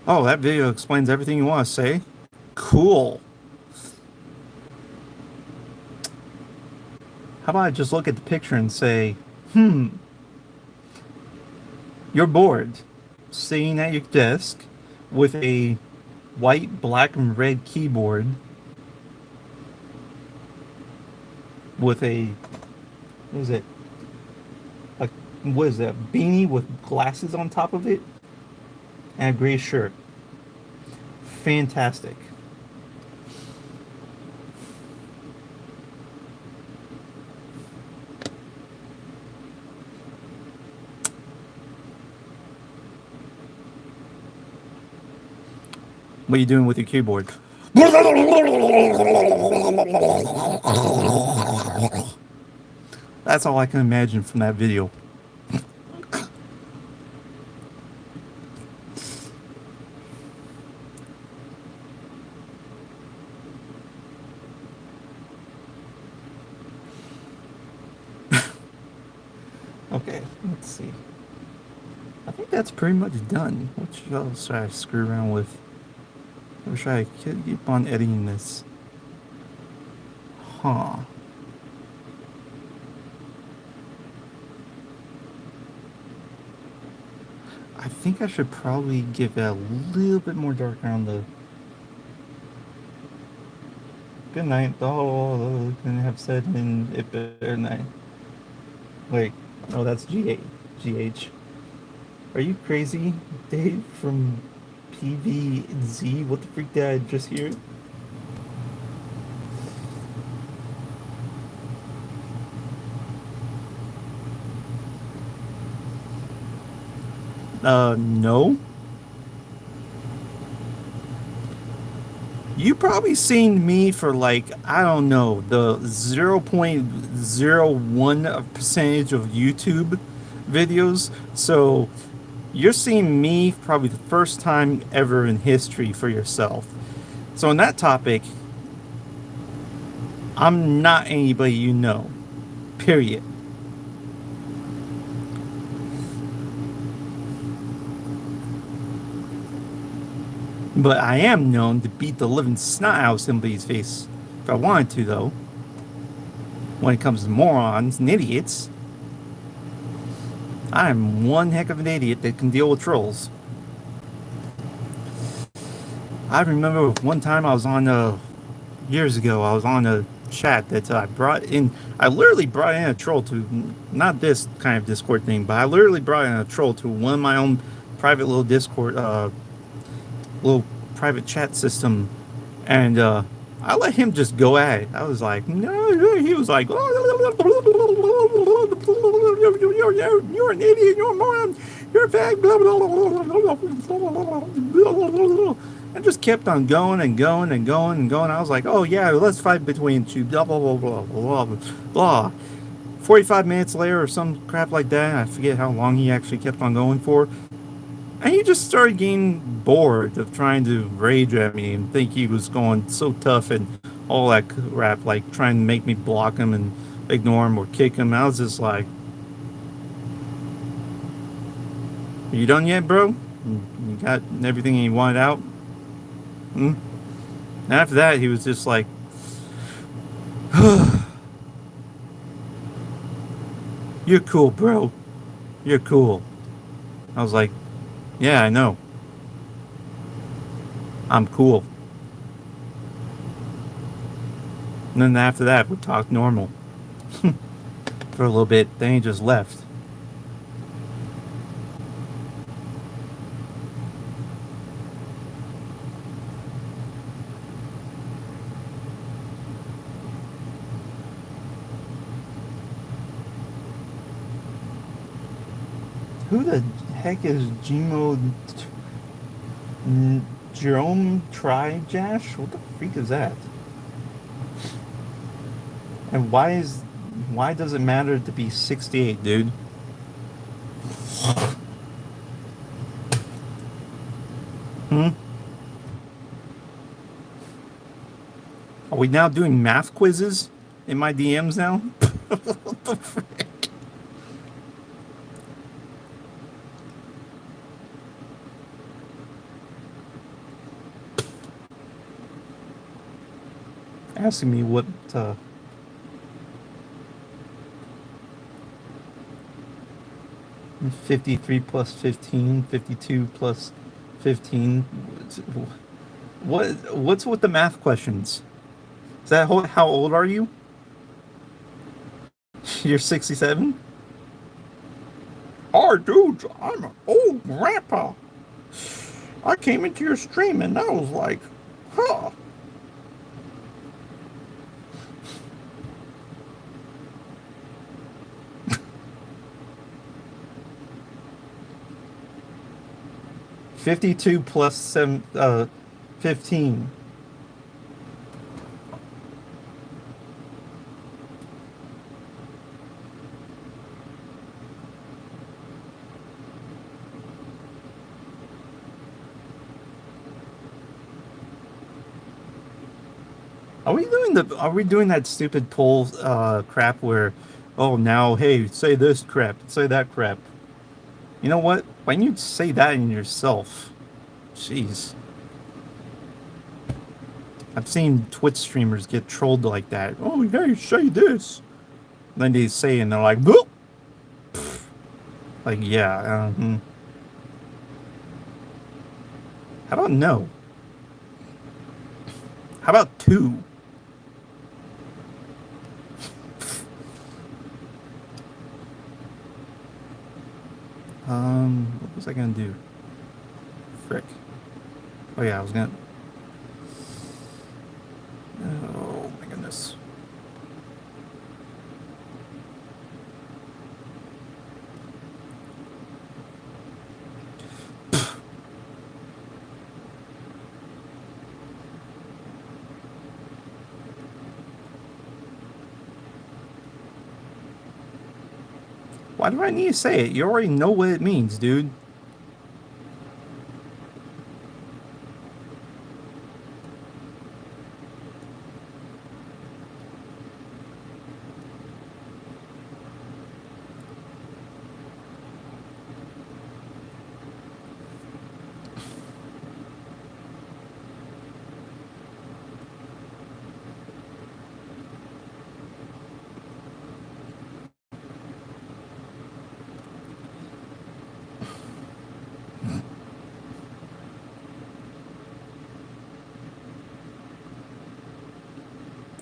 Oh, that video explains everything you want to say. Cool. How about I just look at the picture and say, you're bored, sitting at your desk with a white, black, and red keyboard with a, what is it? Like, what is that? Beanie with glasses on top of it and a gray shirt. Fantastic. What are you doing with your keyboard? That's all I can imagine from that video. Okay, let's see. I think that's pretty much done. What else should I screw around with? Or should I keep on editing this? Huh. I think I should probably give it a little bit more dark around the. Good night, all can have said in it better night. Wait, oh, that's GH. Are you crazy, Dave from PVZ? What the freak did I just hear? No. You probably seen me for like, I don't know, the 0.01 of percentage of YouTube videos. So you're seeing me probably the first time ever in history for yourself. So on that topic, I'm not anybody you know. Period. But I am known to beat the living snot out of somebody's face. If I wanted to, though. When it comes to morons and idiots, I'm one heck of an idiot that can deal with trolls. I remember one time I was on years ago, I was on a chat that I brought in. I literally brought in a troll to, not this kind of Discord thing, but I literally brought in a troll to one of my own private little Discord, little private chat system, and I let him just go at it. I was like, no, he was like, you're an idiot, you're a moron, you're a fag, blah, blah, blah, and just kept on going and going and going and going. I was like, oh yeah, let's fight between you, blah, blah, blah, blah, blah, blah, blah. 45 minutes later or some crap like that, I forget how long he actually kept on going for. And he just started getting bored of trying to rage at me and think he was going so tough and all that crap, like trying to make me block him and ignore him or kick him. I was just like, are you done yet, bro? You got everything you wanted out? Hmm? And after that, he was just like, you're cool, bro. You're cool. I was like, yeah, I know. I'm cool. And then after that, we talked normal for a little bit. Then he just left. Who the heck is Gmo Jerome Trijash? What the freak is that? And why does it matter to be 68, dude? Hmm? Are we now doing math quizzes in my DMs now? What the frick? Asking me what 53 plus 15, 52 plus 15. What's with the math questions? Is that how old are you? You're 67? Oh, dude, I'm an old grandpa. I came into your stream and I was like, huh. $52 plus 15. Are we doing that stupid poll crap where, oh, now, hey, say this crap, say that crap? You know what? Why don't you say that in yourself? Jeez. I've seen Twitch streamers get trolled like that. Oh, hey, say this. And then they say, and they're like, boop. Like, yeah. How about no? How about 2? What was I gonna do? Frick. Oh yeah, I was gonna. Oh my goodness. Why do I need to say it? You already know what it means, dude.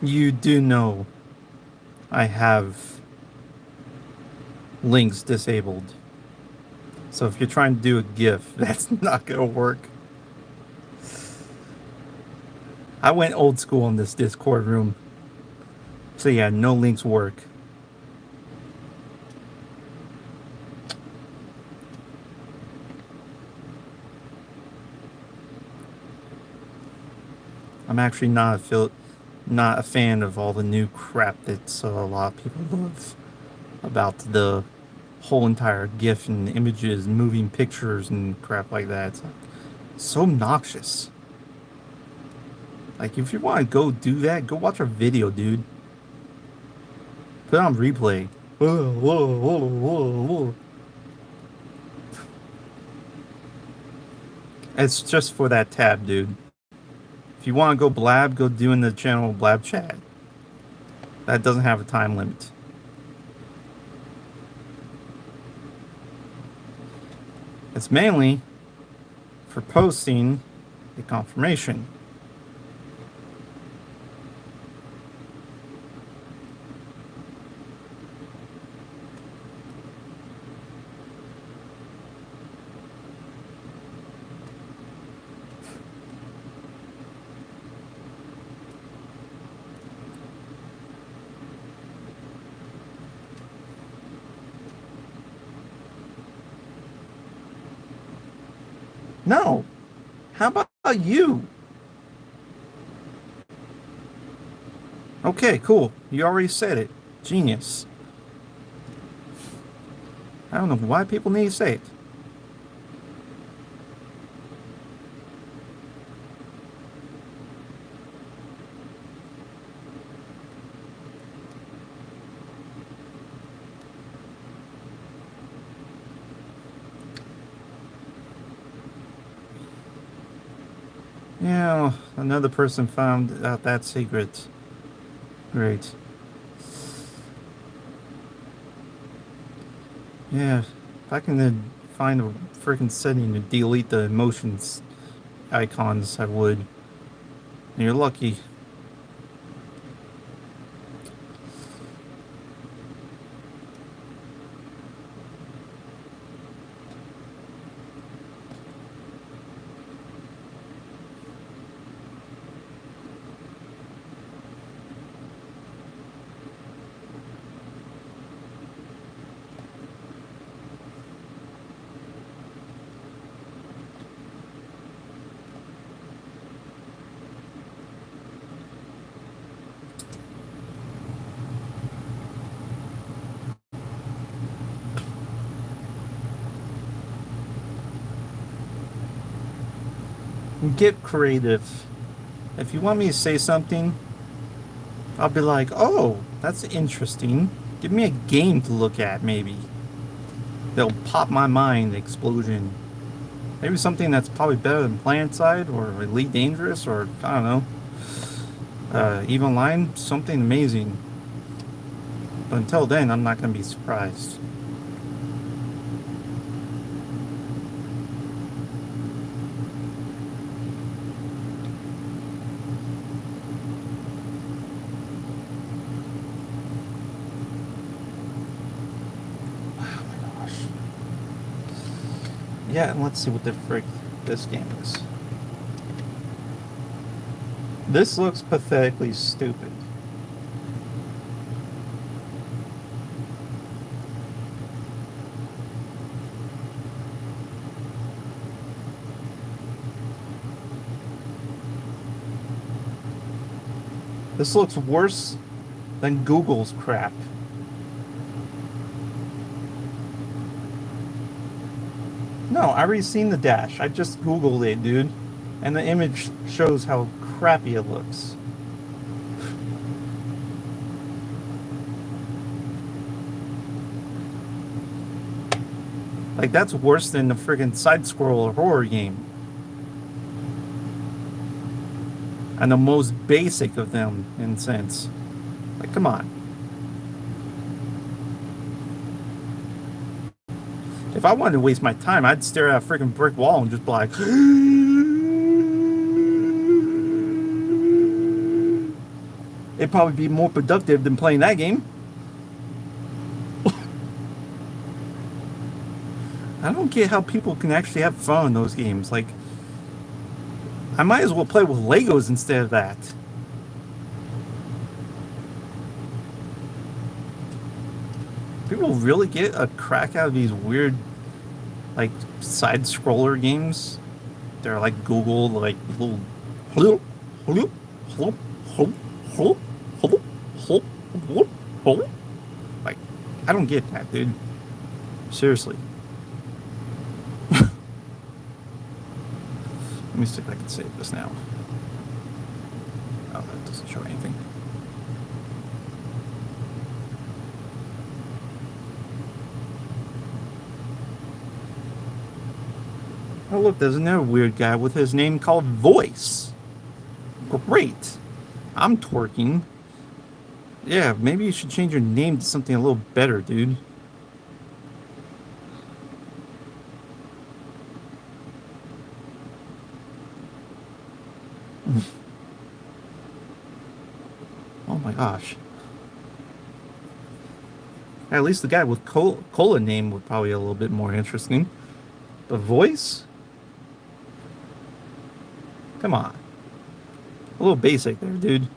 You do know I have links disabled. So if you're trying to do a GIF, that's not gonna work. I went old school in this Discord room. So yeah, no links work. I'm actually not a fan of all the new crap that a lot of people love about the whole entire GIF and images, and moving pictures and crap like that. It's like, so obnoxious. Like, if you want to go do that, go watch our video, dude. Put it on replay. Whoa, whoa, whoa, whoa, whoa. It's just for that tab, dude. If you want to go blab, go do in the channel blab chat. That doesn't have a time limit. It's mainly for posting a confirmation. No. How about you? Okay, cool. You already said it. Genius. I don't know why people need to say it. Yeah, another person found out that secret. Great. Yeah, if I can find a freaking setting to delete the emotions icons, I would. And you're lucky. Get creative. If you want me to say something, I'll be like, oh, that's interesting. Give me a game to look at, maybe. That'll pop my mind, explosion. Maybe something that's probably better than Planetside or Elite Dangerous or, I don't know, Even Line, something amazing. But until then, I'm not going to be surprised. Yeah, and let's see what the frick this game is. This looks pathetically stupid. This looks worse than Google's crap. No, I already seen the dash. I just Googled it, dude. And the image shows how crappy it looks. Like, that's worse than the friggin' side-scroller horror game. And the most basic of them, in a sense. Like, come on. If I wanted to waste my time, I'd stare at a freaking brick wall and just be like, it'd probably be more productive than playing that game. I don't get how people can actually have fun in those games. Like, I might as well play with Legos instead of that. People really get a crack out of these weird, like, side-scroller games. They're like Google, like, little... Like, I don't get that, dude. Seriously. Let me see if I can save this now. Oh, that doesn't show anything. Oh, look, there's another weird guy with his name called Voice. Great. I'm twerking. Yeah, maybe you should change your name to something a little better, dude. Oh my gosh. At least the guy with cola name would probably be a little bit more interesting. The Voice? Come on. A little basic there, dude.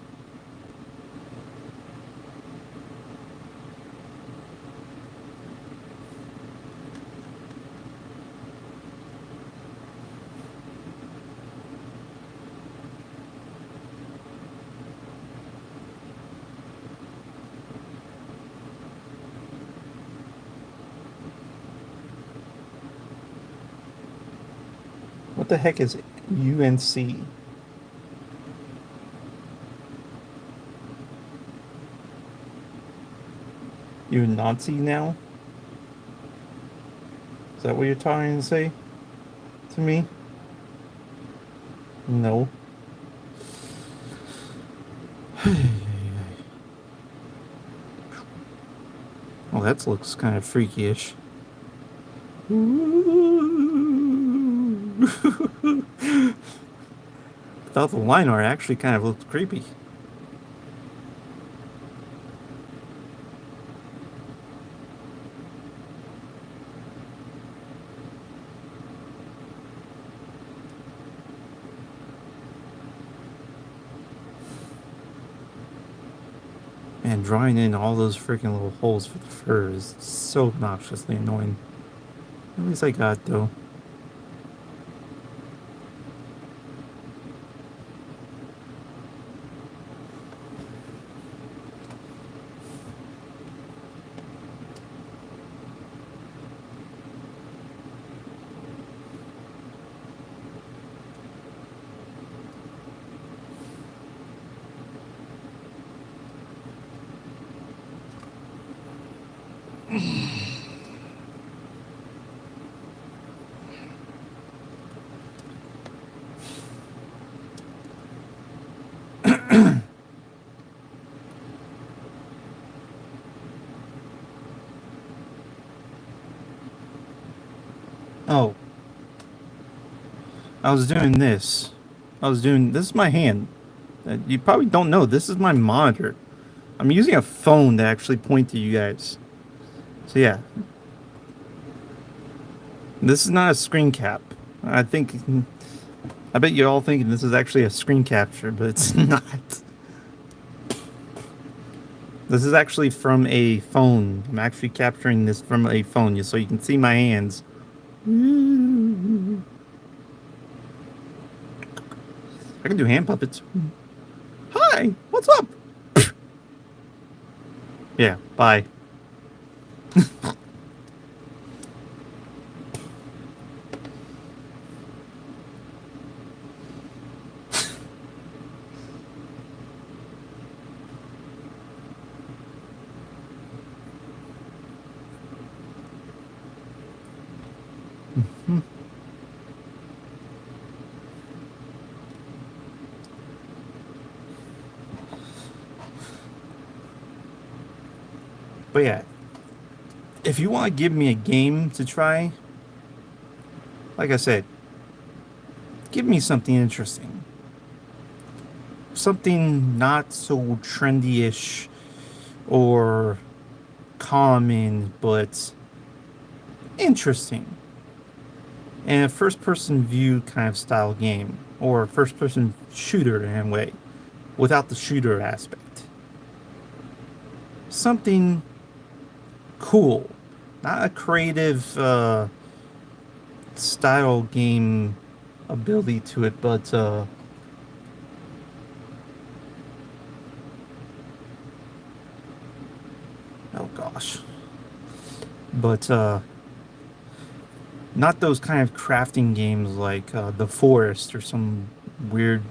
What the heck is UNC? You a Nazi now? Is that what you're trying to say to me? No. Well, that looks kind of freaky-ish. Without the line art, actually kind of looks creepy. Man, drawing in all those freaking little holes for the fur is so obnoxiously annoying. At least I got, though. Oh. I was doing this. This is my hand. You probably don't know, this is my monitor. I'm using a phone to actually point to you guys. So yeah. This is not a screen cap. I think, I bet you're all thinking this is actually a screen capture, but it's not. This is actually from a phone. I'm actually capturing this from a phone so you can see my hands. I can do hand puppets. Hi, what's up? Yeah, bye. But yeah, if you want to give me a game to try, like I said, give me something interesting. Something not so trendy-ish or common, but interesting. And a first-person view kind of style game, or first-person shooter in a way, without the shooter aspect. Something cool, not a creative style game ability to it, but oh gosh, but not those kind of crafting games like The Forest or some weird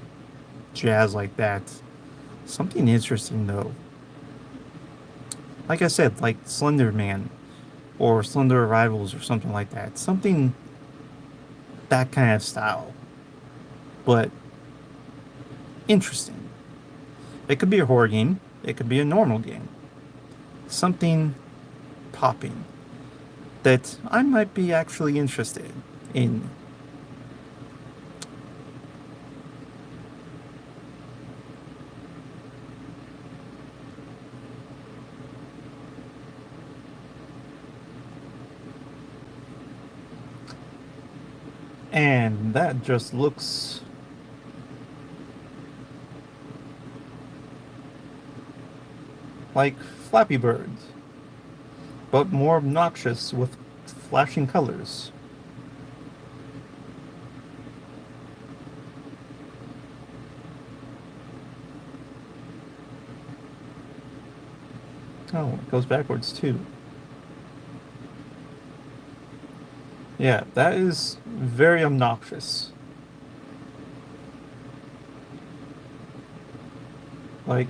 jazz like that. Something interesting though. Like I said, like Slender Man or Slender Arrivals or something like that. Something that kind of style, but interesting. It could be a horror game. It could be a normal game. Something popping that I might be actually interested in. And that just looks like Flappy Birds, but more obnoxious with flashing colors. Oh, it goes backwards too. Yeah, that is very obnoxious. Like,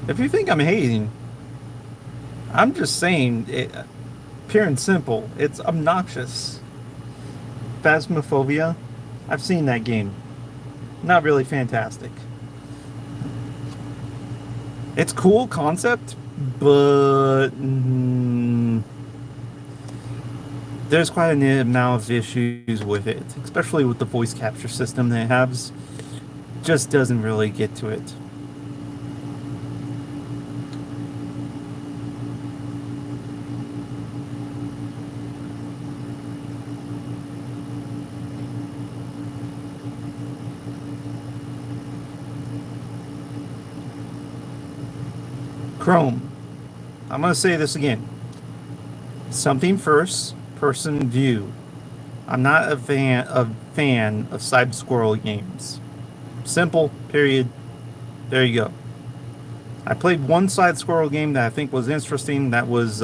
if you think I'm hating, I'm just saying, it, pure and simple, it's obnoxious. Phasmophobia, I've seen that game. Not really fantastic. It's cool concept, but there's quite an amount of issues with it, especially with the voice capture system that it has. Just doesn't really get to it. Chrome. I'm going to say this again. Something first person view. I'm not a fan of side scroll games. Simple, period. There you go. I played one side scroll game that I think was interesting. That was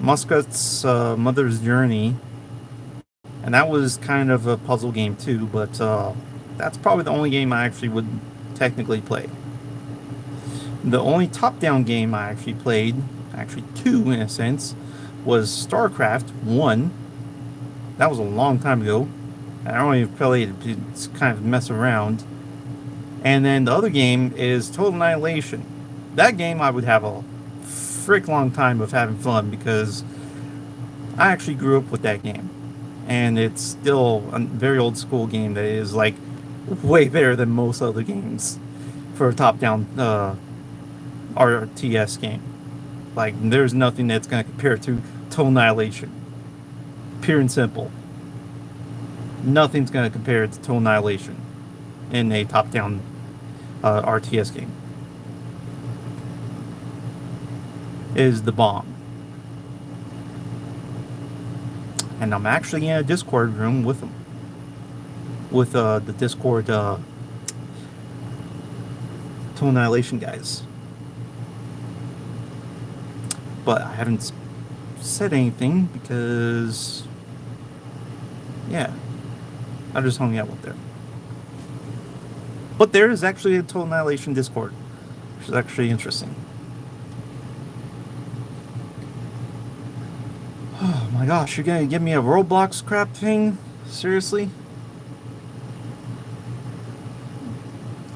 Muscat's Mother's Journey. And that was kind of a puzzle game too, but that's probably the only game I actually would technically play. The only top-down game I actually played, actually two in a sense, was StarCraft 1. That was a long time ago. I only played it to kind of mess around. And then the other game is Total Annihilation. That game I would have a frick long time of having fun because I actually grew up with that game, and it's still a very old school game that is like way better than most other games for a top-down RTS game. Like, there's nothing that's going to compare to Total Annihilation. Pure and simple. Nothing's going to compare to Total Annihilation in a top-down RTS game. It is the bomb. And I'm actually in a Discord room with them. With the Discord Total Annihilation guys. But I haven't said anything because, yeah, I just hung out with them. But there is actually a Total Annihilation Discord, which is actually interesting. Oh my gosh, you're gonna give me a Roblox crap thing? Seriously?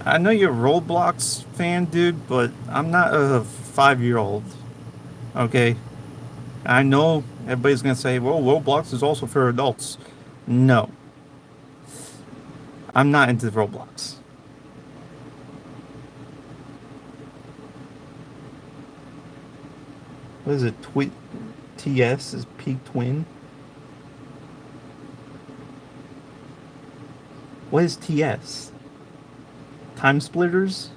I know you're a Roblox fan, dude, but I'm not a 5-year-old. Okay? I know everybody's gonna say, well, Roblox is also for adults. No. I'm not into Roblox. What is it? TS is Peak Twin? What is TS? Time Splitters?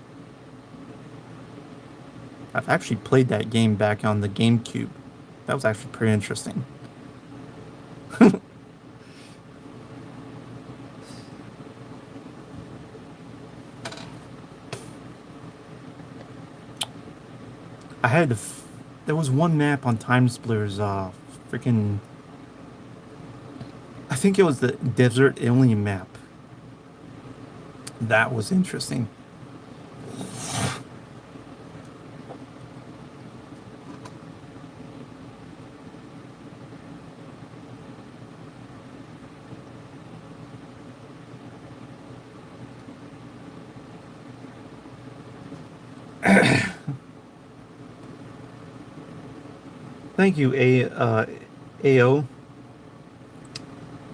I've actually played that game back on the GameCube. That was actually pretty interesting. I had to. There was one map on Time Splitters, freaking. I think it was the Desert Alien map. That was interesting. Thank you, AO.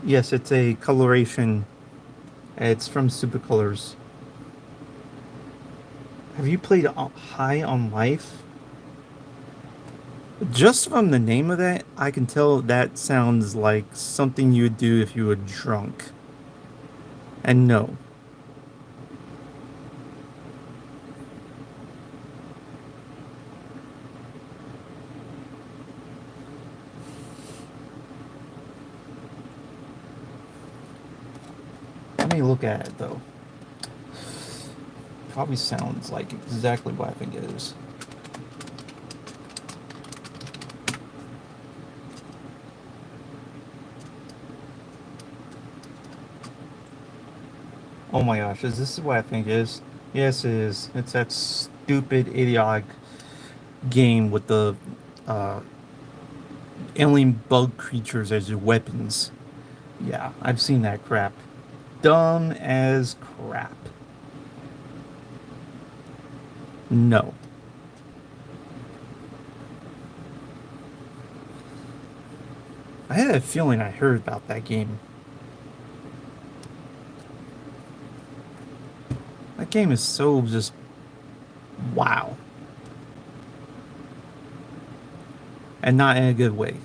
Yes, it's a coloration. It's from Supercolors. Have you played High on Life? Just from the name of that, I can tell that sounds like something you would do if you were drunk. And no. Let me look at it though. Probably sounds like exactly what I think it is. Oh my gosh, is this what I think it is? Yes, it is. It's that stupid, idiotic game with the alien bug creatures as your weapons. Yeah, I've seen that crap. Dumb as crap. No. I had a feeling I heard about that game. That game is so just wow. And not in a good way.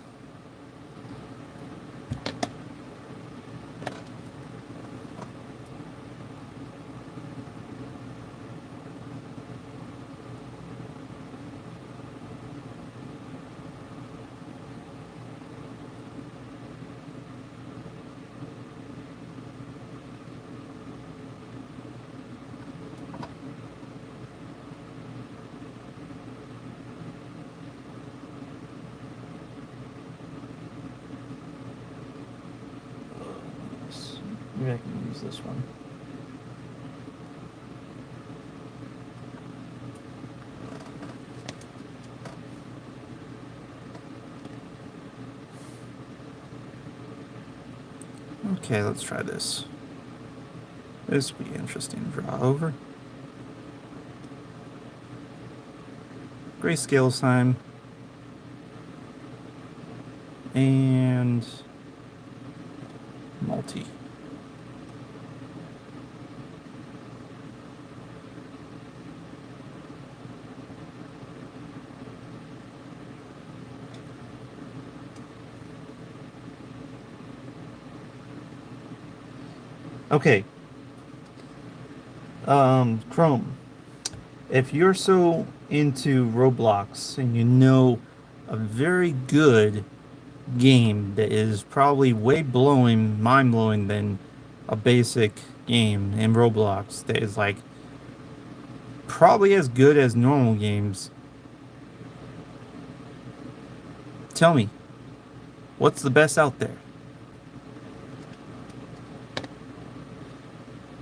Maybe I can use this one. Okay, let's try this. This will be interesting to draw over. Grayscale time. and multi. Okay. Chrome. If you're so into Roblox and you know a very good game that is probably way blowing, mind blowing than a basic game in Roblox that is like probably as good as normal games, tell me, what's the best out there?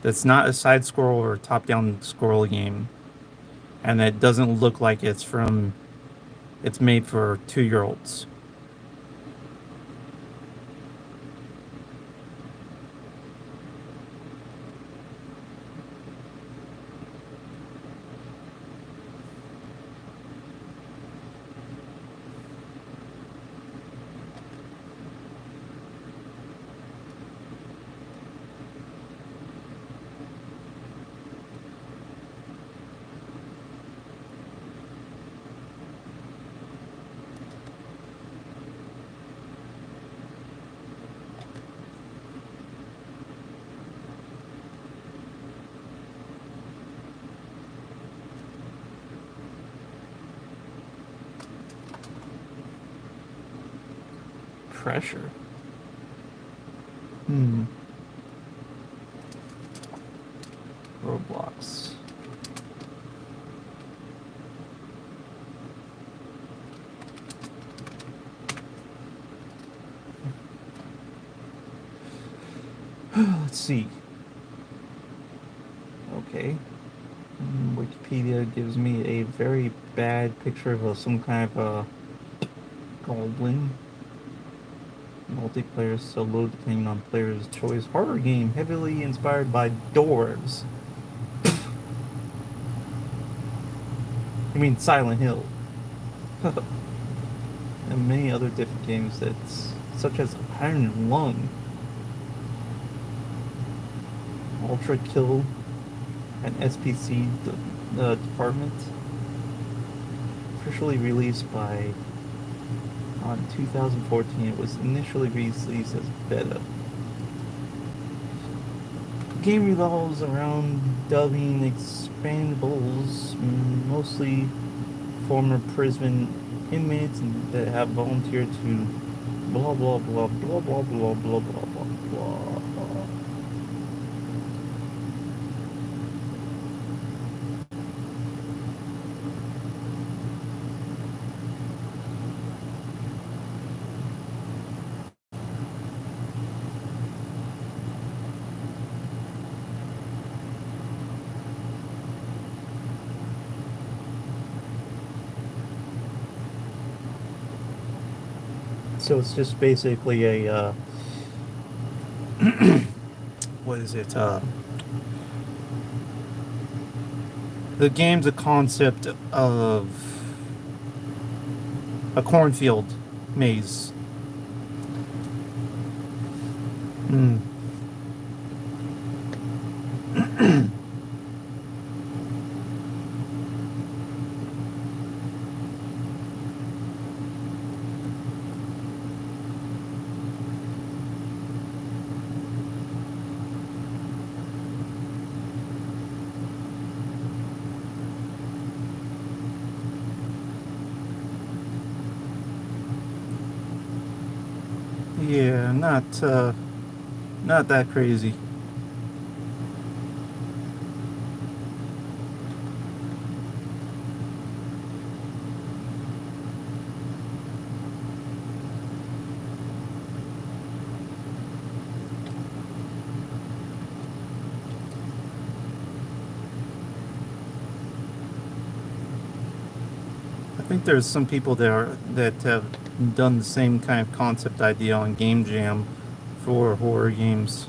That's not a side scroll or top down scroll game, and that doesn't look like it's made for 2-year-olds. Pressure. Roblox. Let's see. Okay. Wikipedia gives me a very bad picture of some kind of a goblin. Multiplayer solo depending on player's choice. Horror game heavily inspired by dwarves. I mean Silent Hill. And many other different games that's such as Iron Lung, Ultra Kill, and SPC department. Officially released by on 2014. It was initially released as beta. The game revolves around dubbing expandables, mostly former prison inmates that have volunteered to blah blah blah blah blah blah blah blah blah blah. So it's just basically a what is it? The game's a concept of a cornfield maze. Hmm. Yeah, not that crazy. I think there's some people that have done the same kind of concept idea on Game Jam for horror games.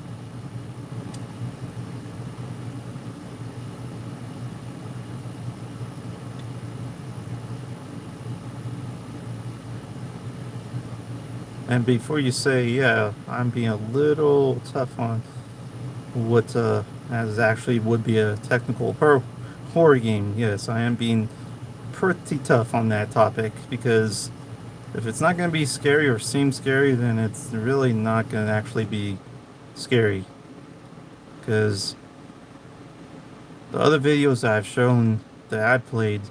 And before you say, yeah, I'm being a little tough on what as actually would be a technical horror game, yes, I am being pretty tough on that topic because if it's not going to be scary or seem scary, then it's really not going to actually be scary. Because the other videos that I've shown that I played,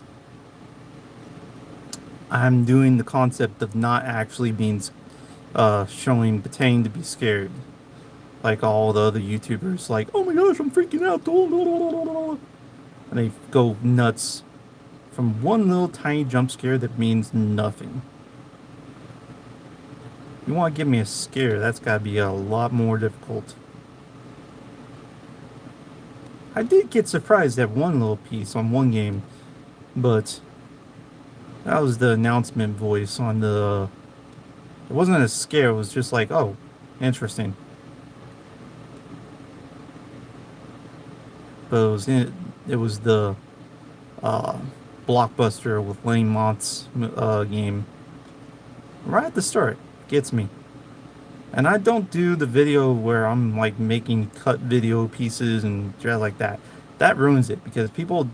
I'm doing the concept of not actually being pretending to be scared, like all the other YouTubers. Like, oh my gosh, I'm freaking out, and they go nuts from one little tiny jump scare that means nothing. You want to give me a scare, that's got to be a lot more difficult. I did get surprised at one little piece on one game, but that was the announcement voice on the... It wasn't a scare, it was just like, oh, interesting. But it was the blockbuster with Lane Mont's game. Right at the start, gets me. And I don't do the video where I'm like making cut video pieces and jazz like that. That ruins it because people...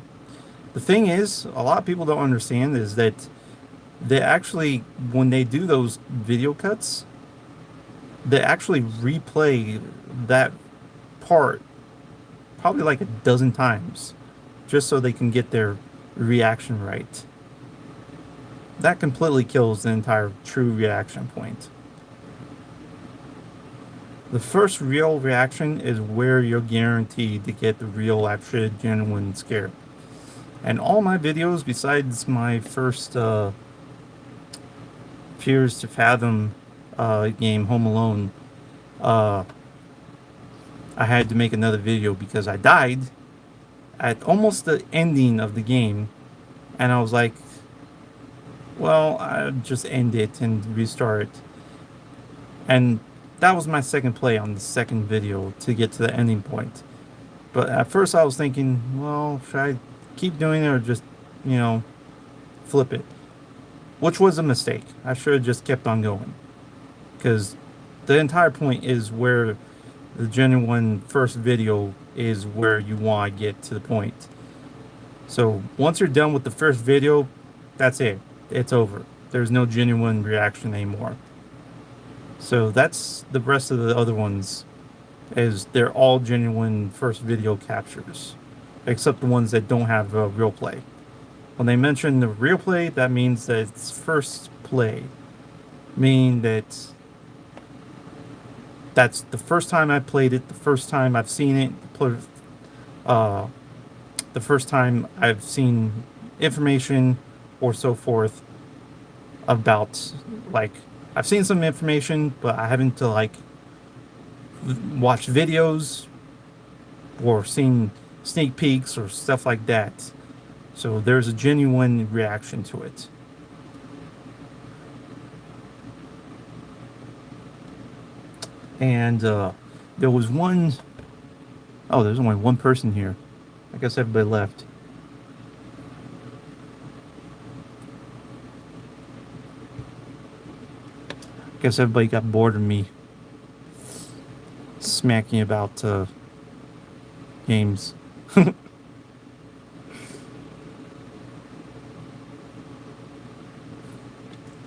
The thing is, a lot of people don't understand is that they actually, when they do those video cuts, they actually replay that part probably like a dozen times just so they can get their reaction right. That completely kills the entire true reaction point. The first real reaction is where you're guaranteed to get the real, actual, genuine scare. And all my videos, besides my first Fears to Fathom game, Home Alone, I had to make another video because I died at almost the ending of the game. And I was like, well, I'll just end it and restart it. And that was my second play on the second video to get to the ending point. But at first I was thinking, well, should I keep doing it or just, flip it? Which was a mistake. I should have just kept on going. Because the entire point is where the genuine first video is where you want to get to the point. So once you're done with the first video, that's it. It's over. There's no genuine reaction anymore. So that's the rest of the other ones, is they're all genuine first video captures, except the ones that don't have real play. When they mention the real play, that means that it's first play, meaning that that's the first time I played it, the first time I've seen it, the first time I've seen information or so forth about, like, I've seen some information, but I haven't watched videos or seen sneak peeks or stuff like that. So there's a genuine reaction to it. And there was one... Oh, there's only one person here. I guess everybody left. Guess everybody got bored of me smacking about games.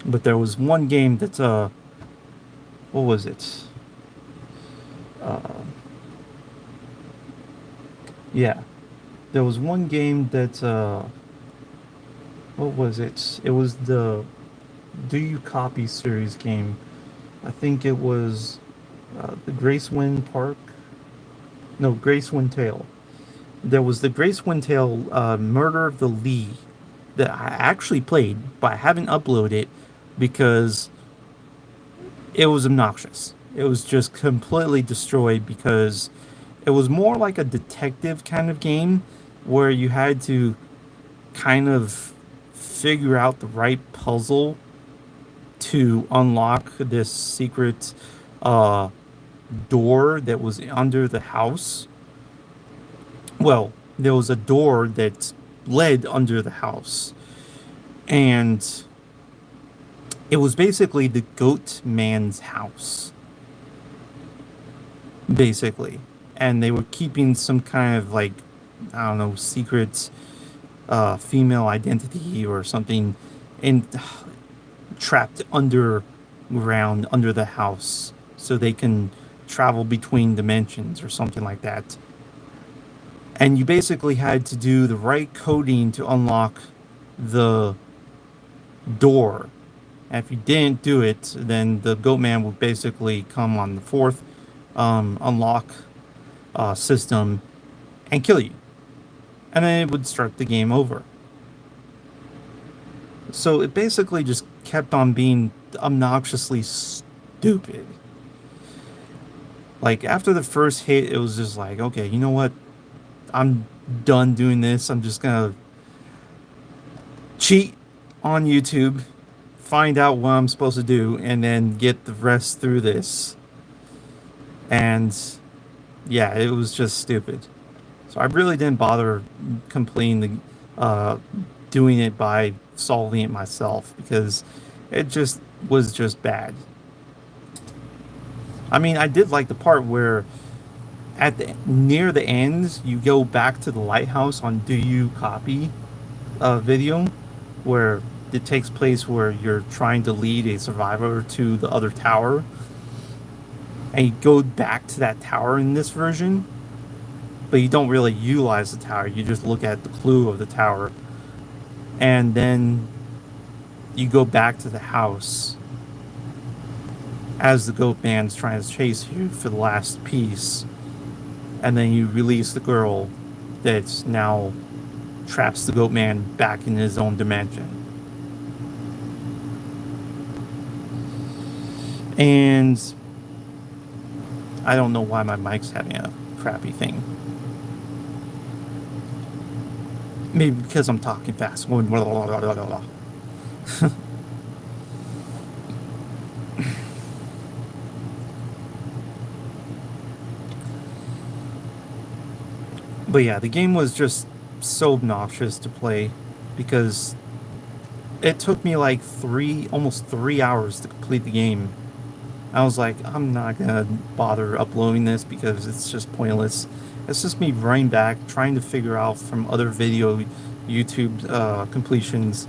But there was one game that what was it? Yeah, there was one game that what was it? It was the Do You Copy series game. I think it was the Gracewind Park. No, Gracewind Tale. There was the Gracewind Tale Murder of the Lee that I actually played, but I haven't uploaded it because it was obnoxious. It was just completely destroyed because it was more like a detective kind of game where you had to kind of figure out the right puzzle to unlock this secret door that was under the house. Well, there was a door that led under the house, and It was basically the goat man's house, basically. And they were keeping some kind of like, I don't know, secret female identity or something in trapped underground under the house so they can travel between dimensions or something like that. And you basically had to do the right coding to unlock the door. And if you didn't do it, then the goat man would basically come on the fourth unlock system and kill you. And then it would start the game over. So it basically just kept on being obnoxiously stupid. Like after the first hit, it was just like, okay, you know what? I'm done doing this. I'm just gonna cheat on YouTube, find out what I'm supposed to do, and then get the rest through this. And yeah, it was just stupid. So I really didn't bother completing doing it by solving it myself because it just was just bad. I mean, I did like the part where at the near the end you go back to the lighthouse on Do You Copy video where it takes place where you're trying to lead a survivor to the other tower, and you go back to that tower in this version, but you don't really utilize the tower. You just look at the clue of the tower, and then you go back to the house as the goat man's trying to chase you for the last piece, and then you release the girl that's now traps the goat man back in his own dimension. And I don't know why my mic's having a crappy thing. Maybe because I'm talking fast. Going blah, blah, blah, blah, blah. But yeah, the game was just so obnoxious to play because it took me like almost 3 hours to complete the game. I was like, I'm not gonna bother uploading this because it's just pointless. It's just me running back, trying to figure out from other YouTube completions,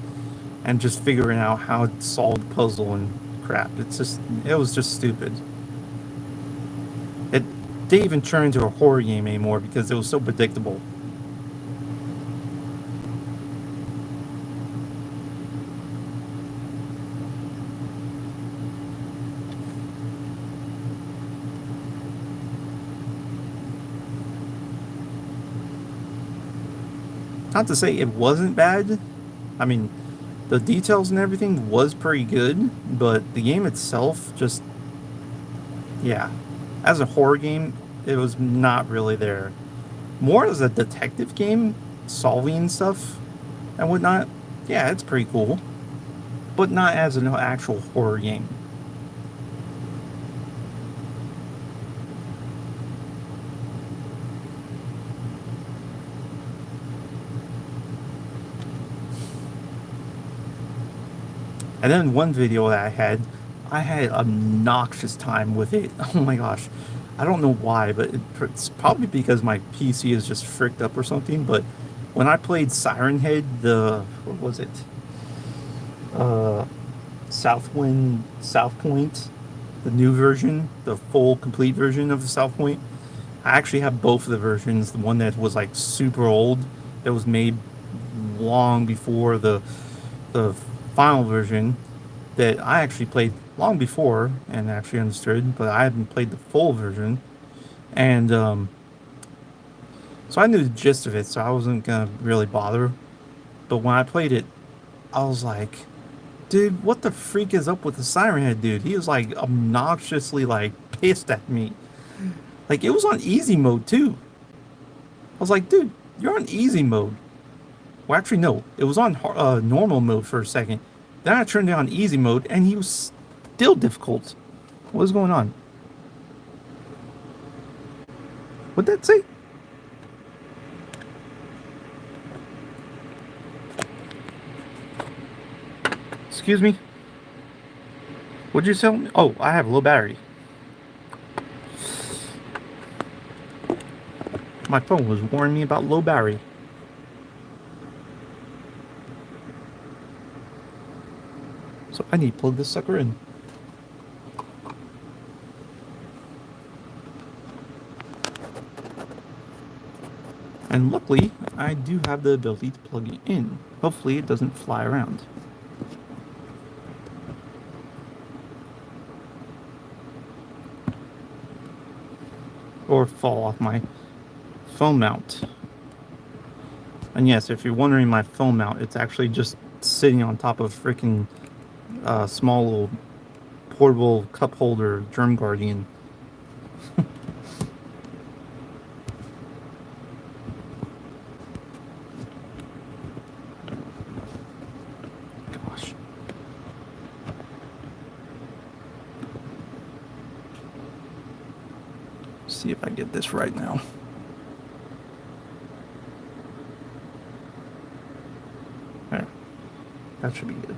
and just figuring out how to solve the puzzle and crap. It was just stupid. It didn't even turn into a horror game anymore because it was so predictable. Not to say it wasn't bad. I mean, the details and everything was pretty good, but the game itself just, yeah. As a horror game, it was not really there. More as a detective game, solving stuff and whatnot, yeah, it's pretty cool. But not as an actual horror game. And then one video that I had an obnoxious time with it. Oh my gosh. I don't know why, but it's probably because my PC is just fricked up or something. But when I played Siren Head, what was it? South Point, the new version, the full complete version of the South Point. I actually have both of the versions. The one that was like super old, that was made long before the final version, that I actually played long before and actually understood, but I haven't played the full version. And so I knew the gist of it, so I wasn't gonna really bother. But when I played it, I was like, dude, what the freak is up with the Siren Head dude? He was like obnoxiously like pissed at me. Like it was on easy mode too. I was like, dude, you're on easy mode. Well, actually, no. It was on normal mode for a second. Then I turned it on easy mode, and he was still difficult. What is going on? What'd that say? Excuse me? Would you sell me? Oh, I have low battery. My phone was warning me about low battery. So I need to plug this sucker in. And luckily, I do have the ability to plug it in. Hopefully it doesn't fly around. Or fall off my phone mount. And yes, if you're wondering my phone mount, it's actually just sitting on top of freaking small little portable cup holder Germ Guardian. Gosh. See if I get this right now. There. That should be good.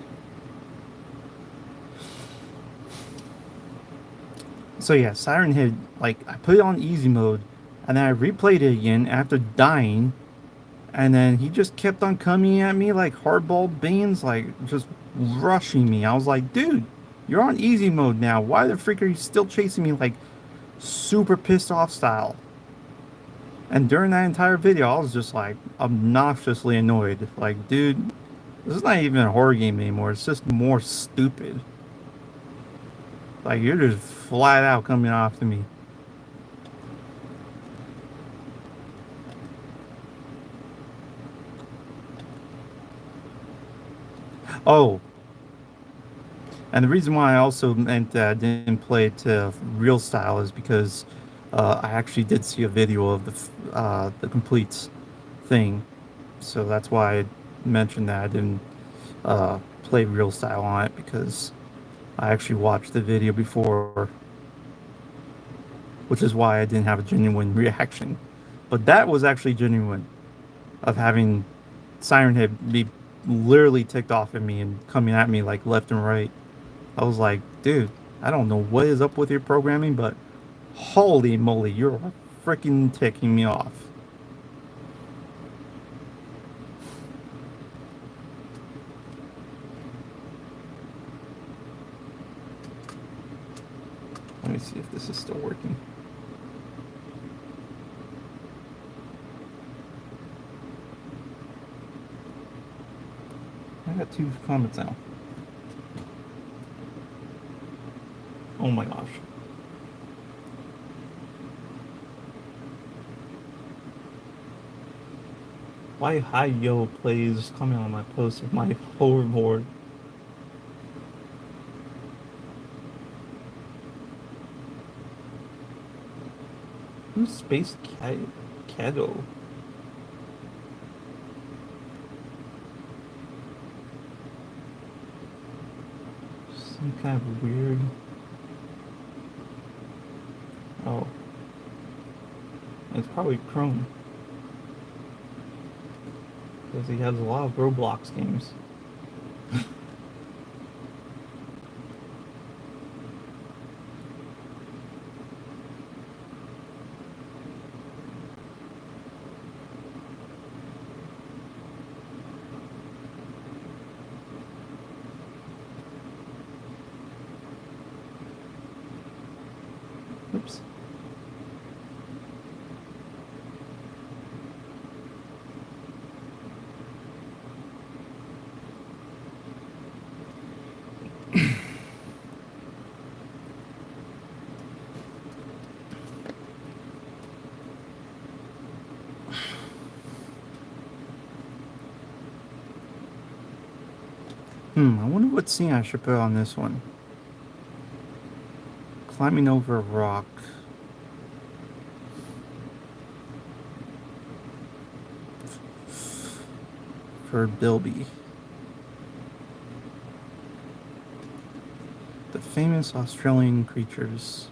So yeah, Siren Head, like, I put it on easy mode, and then I replayed it again after dying, and then he just kept on coming at me like hardball beans, like, just rushing me. I was like, dude, you're on easy mode now. Why the freak are you still chasing me, like, super pissed off style? And during that entire video, I was just, like, obnoxiously annoyed. Like, dude, this is not even a horror game anymore. It's just more stupid. Like, you're just flat out coming after me. Oh, and the reason why I also meant that I didn't play it to real style is because I actually did see a video of the complete thing. So that's why I mentioned that I didn't play real style on it, because I actually watched the video before, which is why I didn't have a genuine reaction. But that was actually genuine, of having Siren Head be literally ticked off at me and coming at me like left and right. I was like, dude, I don't know what is up with your programming, but holy moly, you're freaking ticking me off. Let me see if this is still working. I got 2 comments now. Oh my gosh. Why Hi Yo plays comment on my post of my hoverboard? Who's Space Cato? Some kind of weird. Oh. It's probably Chrome. Because he has a lot of Roblox games. Oops. I wonder what scene I should put on this one. Climbing over a rock. For Bilby. The famous Australian creatures.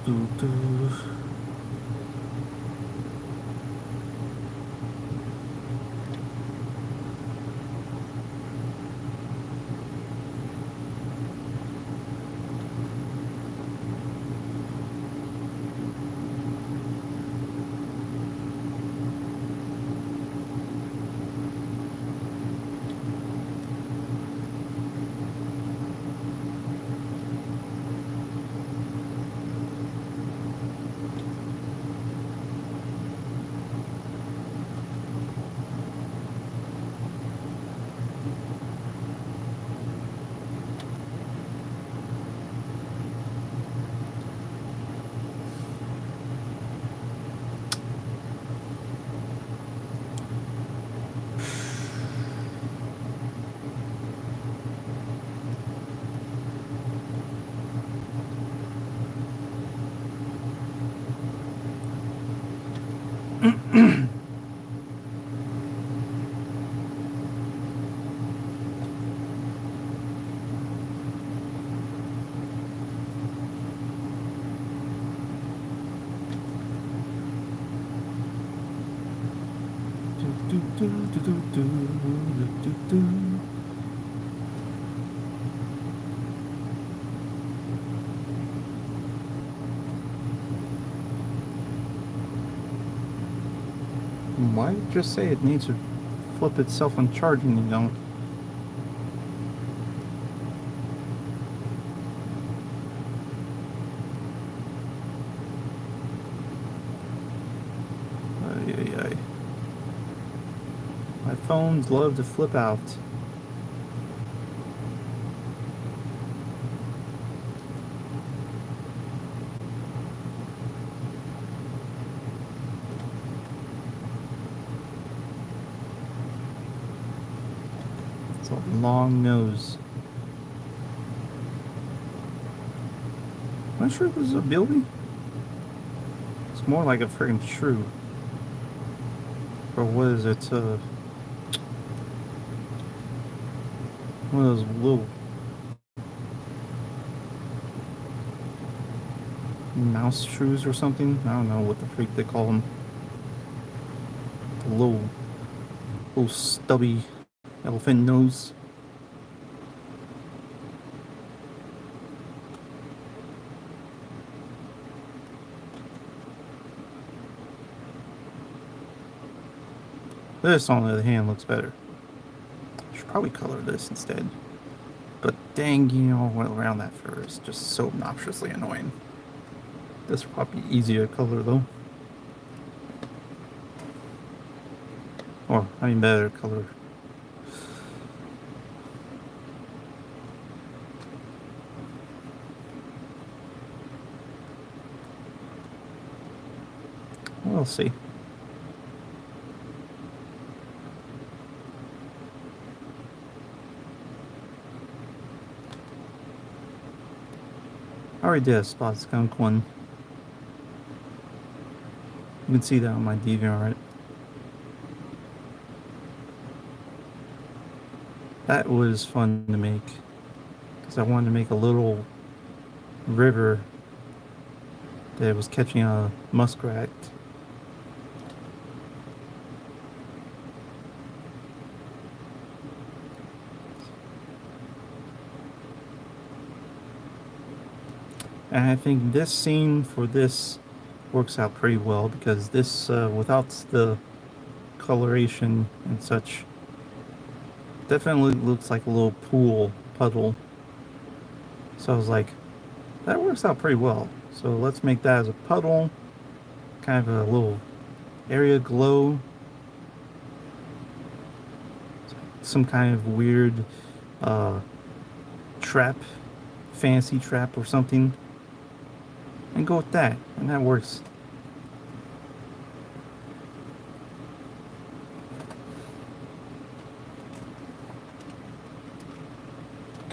do, do. Why just say it needs to flip itself on charging, you don't? Ay, ay, ay. My phones love to flip out. It's a long nose. I'm not sure if this is a bilby. It's more like a friggin' shrew. Or what is it? One of those little mouse shrews or something. I don't know what the freak they call them. The little stubby elephant nose. This, on the other hand, looks better. I should probably color this instead. But dang, around that fur is just so obnoxiously annoying. This will probably be easier to color though. Or, I mean, better color. We'll see. I already did a spot skunk one. You can see that on my DVR. That was fun to make because I wanted to make a little river that was catching a muskrat. And I think this scene for this works out pretty well because this, without the coloration and such, definitely looks like a little pool puddle. So I was like, that works out pretty well. So let's make that as a puddle, kind of a little area glow. Some kind of weird trap, fancy trap or something. And go with that, and that works.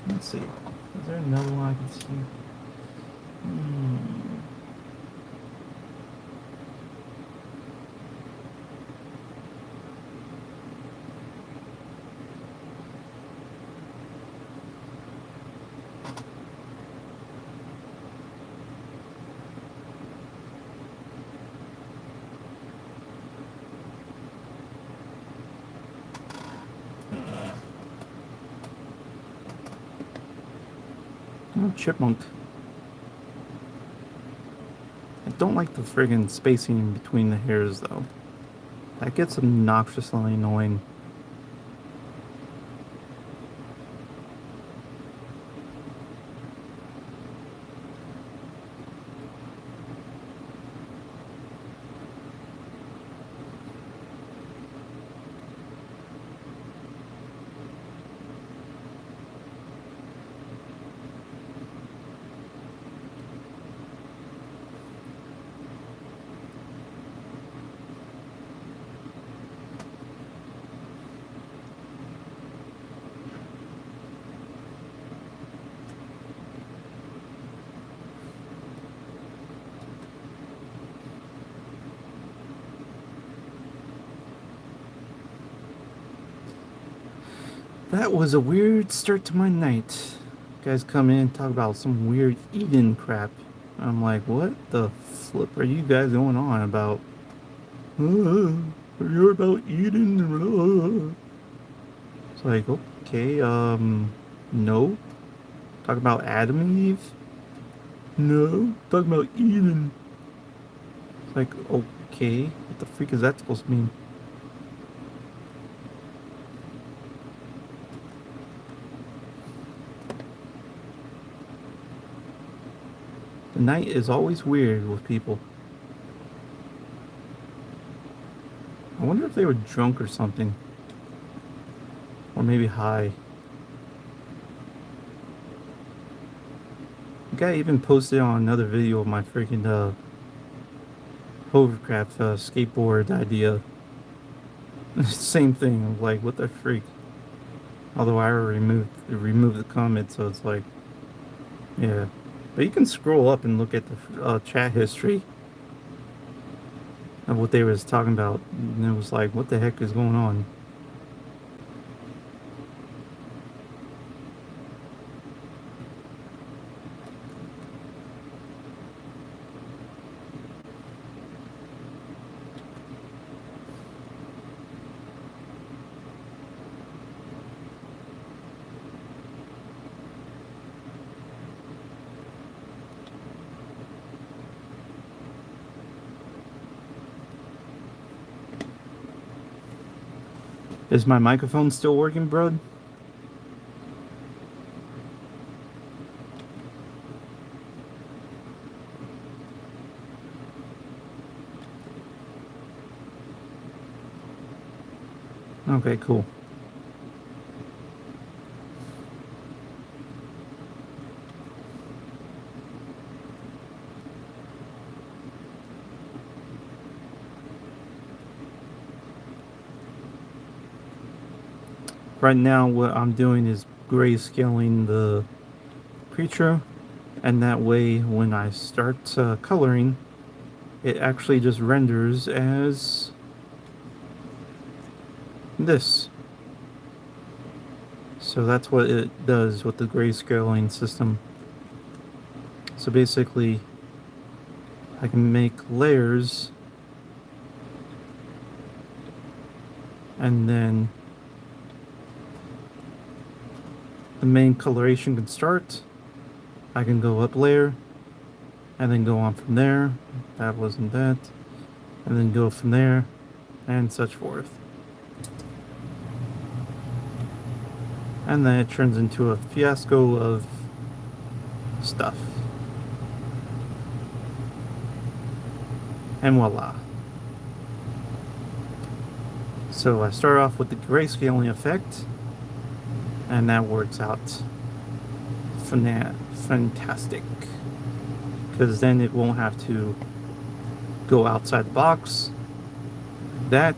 Let's see. Is there another one I can see? Oh, chipmunk. I don't like the friggin' spacing in between the hairs, though. That gets obnoxiously annoying. That was a weird start to my night. Guys come in and talk about some weird Eden crap. I'm like, what the flip are you guys going on about? You're about Eden. It's like, okay, no. Talk about Adam and Eve? No. Talk about Eden. It's like, okay, what the freak is that supposed to mean? The night is always weird with people. I wonder if they were drunk or something. Or maybe high. The guy even posted on another video of my freaking hovercraft skateboard idea. Same thing. Like, what the freak? Although I already removed the comment, so it's like, yeah. But you can scroll up and look at the chat history of what they was talking about, and it was like, what the heck is going on? Is my microphone still working, bro? Okay, cool. Right now, what I'm doing is grayscaling the creature, and that way, when I start coloring, it actually just renders as this. So that's what it does with the grayscaling system. So basically, I can make layers, and then the main coloration can start. I can go up layer, and then go on from there. That wasn't that. And then go from there, and such forth. And then it turns into a fiasco of stuff. And voila. So I start off with the grayscaling effect, and that works out fantastic. Because then it won't have to go outside the box. That,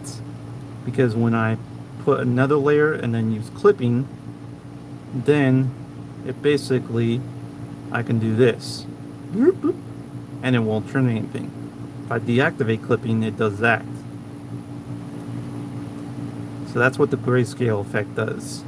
because when I put another layer and then use clipping, then it basically, I can do this. And it won't turn anything. If I deactivate clipping, it does that. So that's what the grayscale effect does.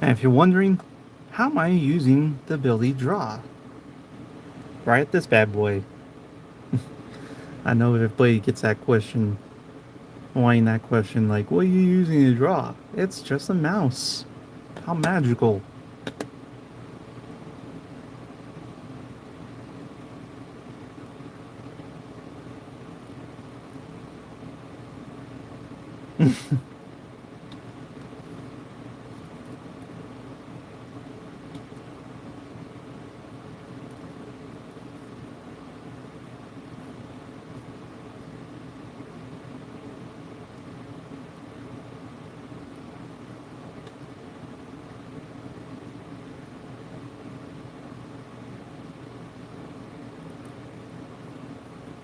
And if you're wondering, how am I using the ability draw? Right at this bad boy. I know everybody gets that question, wanting that question, like, what are you using to draw? It's just a mouse. How magical.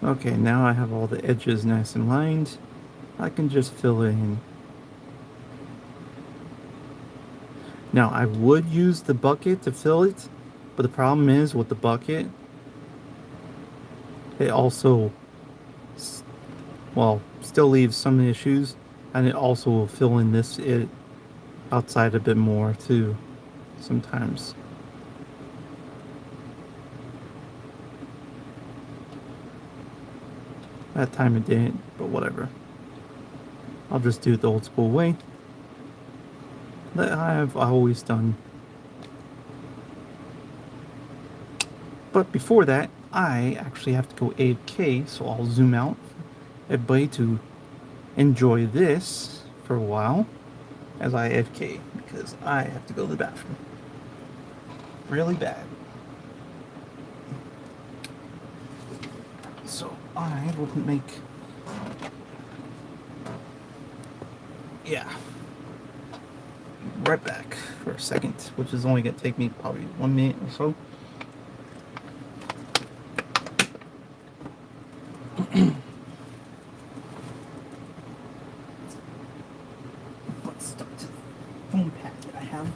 Okay, now I have all the edges nice and lined. I can just fill it in. Now, I would use the bucket to fill it, but the problem is with the bucket, it also, well, still leaves some issues, and it also will fill in this it outside a bit more too, sometimes. That time it didn't, but whatever. I'll just do it the old school way that I have always done. But before that, I actually have to go AFK, so I'll zoom out everybody to enjoy this for a while as I AFK because I have to go to the bathroom. Really bad. So I will make. Yeah. Right back for a second, which is only going to take me probably 1 minute or so. Let's start to the phone pad that I have.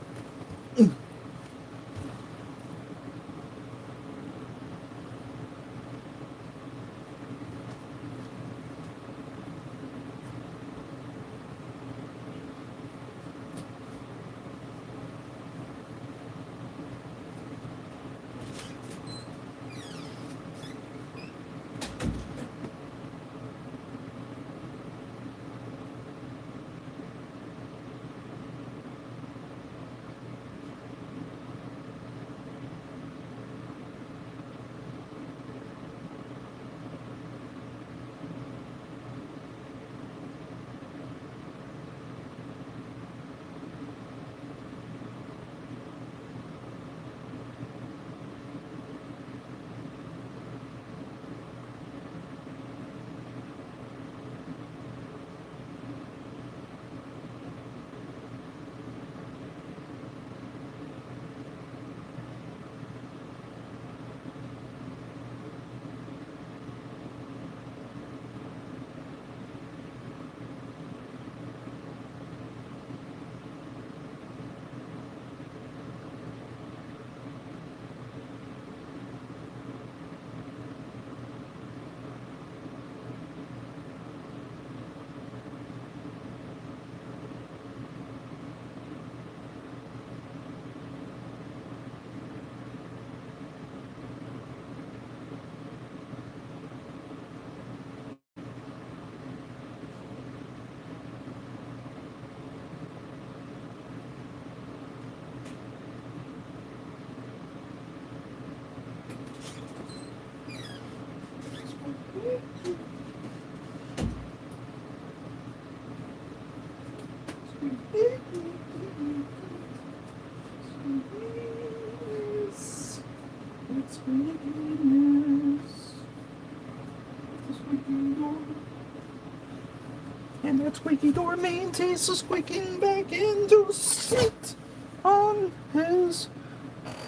And that squeaky door maintains the squeaking back into seat on his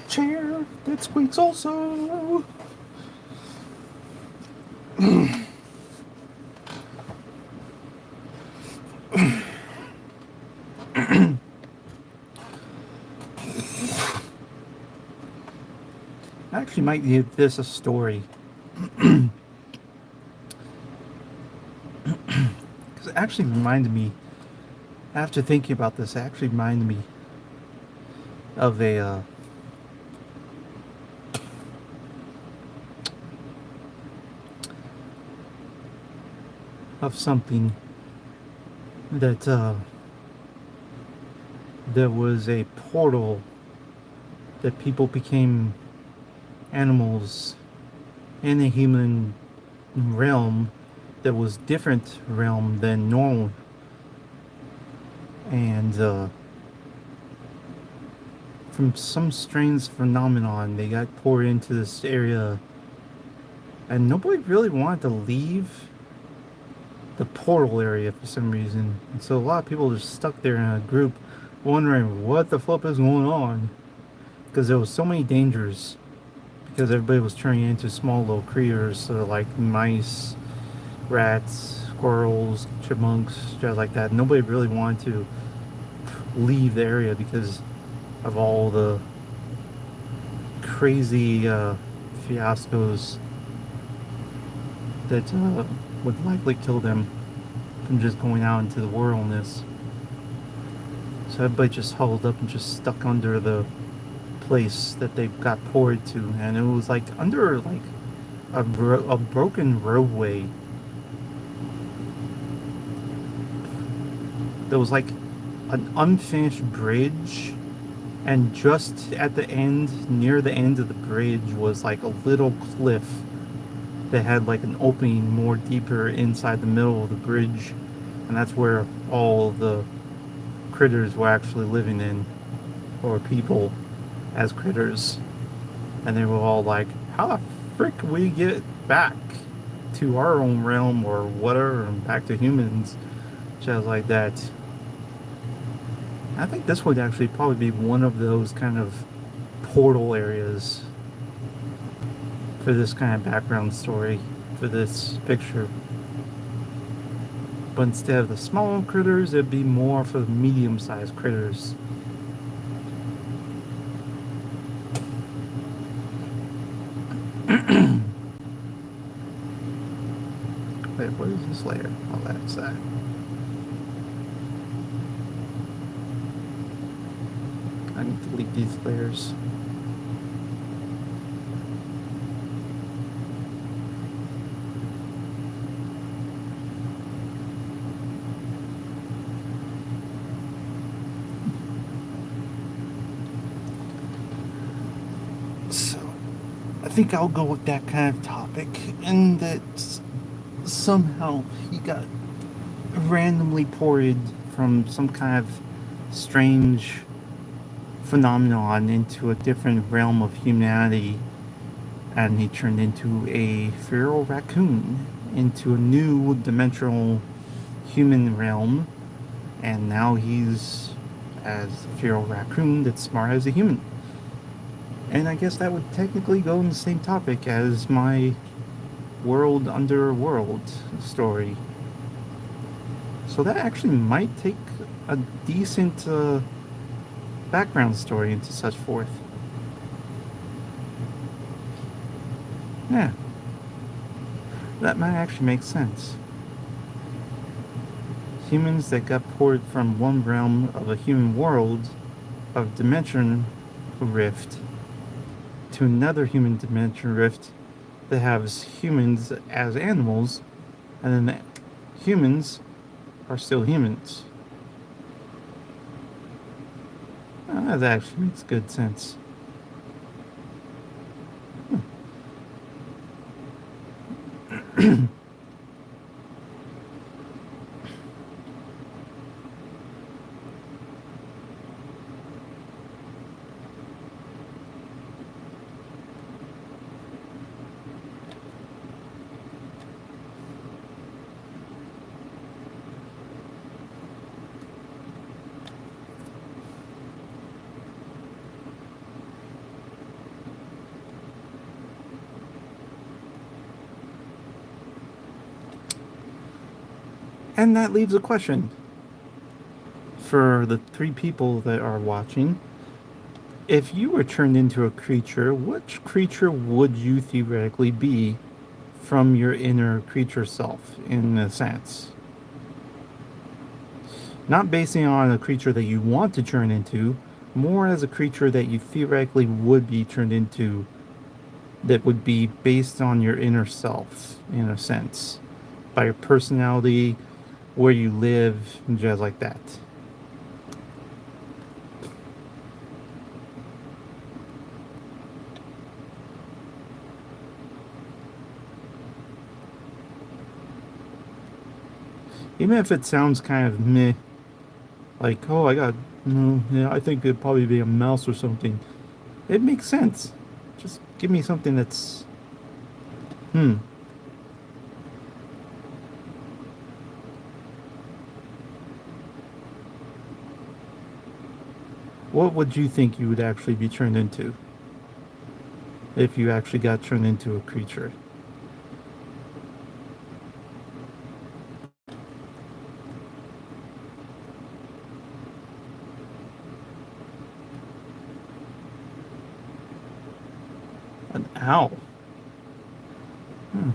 chair that squeaks also. I actually might give this a story. Because it actually reminded me, after thinking about this, it actually reminded me. of a of something that there was a portal that people became animals in a human realm that was different realm than normal, and from some strange phenomenon they got poured into this area, and nobody really wanted to leave the portal area for some reason. And so a lot of people are stuck there in a group wondering what the flip is going on, because there was so many dangers, because everybody was turning into small little creatures, so like mice, rats, squirrels, chipmunks, just like that. Nobody really wanted to leave the area because of all the crazy fiascos that would likely kill them from just going out into the wilderness. So everybody just huddled up and just stuck under the place that they got poured to, and it was like under like a broken roadway. There was like an unfinished bridge, and just at the end, near the end of the bridge, was like a little cliff that had like an opening more deeper inside the middle of the bridge, and that's where all the critters were actually living in, or people as critters. And they were all like, how the frick we get back to our own realm or whatever, and back to humans, just like that. I think this would actually probably be one of those kind of portal areas for this kind of background story for this picture. But instead of the small critters, it'd be more for the medium-sized critters. Wait, what is this layer? Oh, that's that. I need to delete these layers. So, I think I'll go with that kind of topic, and that somehow he got randomly ported from some kind of strange phenomenon into a different realm of humanity, and he turned into a feral raccoon into a new dimensional human realm, and now he's as a feral raccoon that's smart as a human. And I guess that would technically go in the same topic as my world under world story. So that actually might take a decent background story into such forth. Yeah, that might actually make sense. Humans that got poured from one realm of a human world of dimension rift to another human dimension rift that has humans as animals, and then the humans are still humans. That actually makes good sense. And that leaves a question for the three people that are watching. If you were turned into a creature, which creature would you theoretically be from your inner creature self, in a sense? Not basing on a creature that you want to turn into, more as a creature that you theoretically would be turned into, that would be based on your inner self, in a sense, by your personality, where you live, and jazz like that. Even if it sounds kind of meh, like, oh, I got, no, yeah, I think it'd probably be a mouse or something. It makes sense. Just give me something that's, hmm, what would you think you would actually be turned into if you actually got turned into a creature? An owl? Hmm.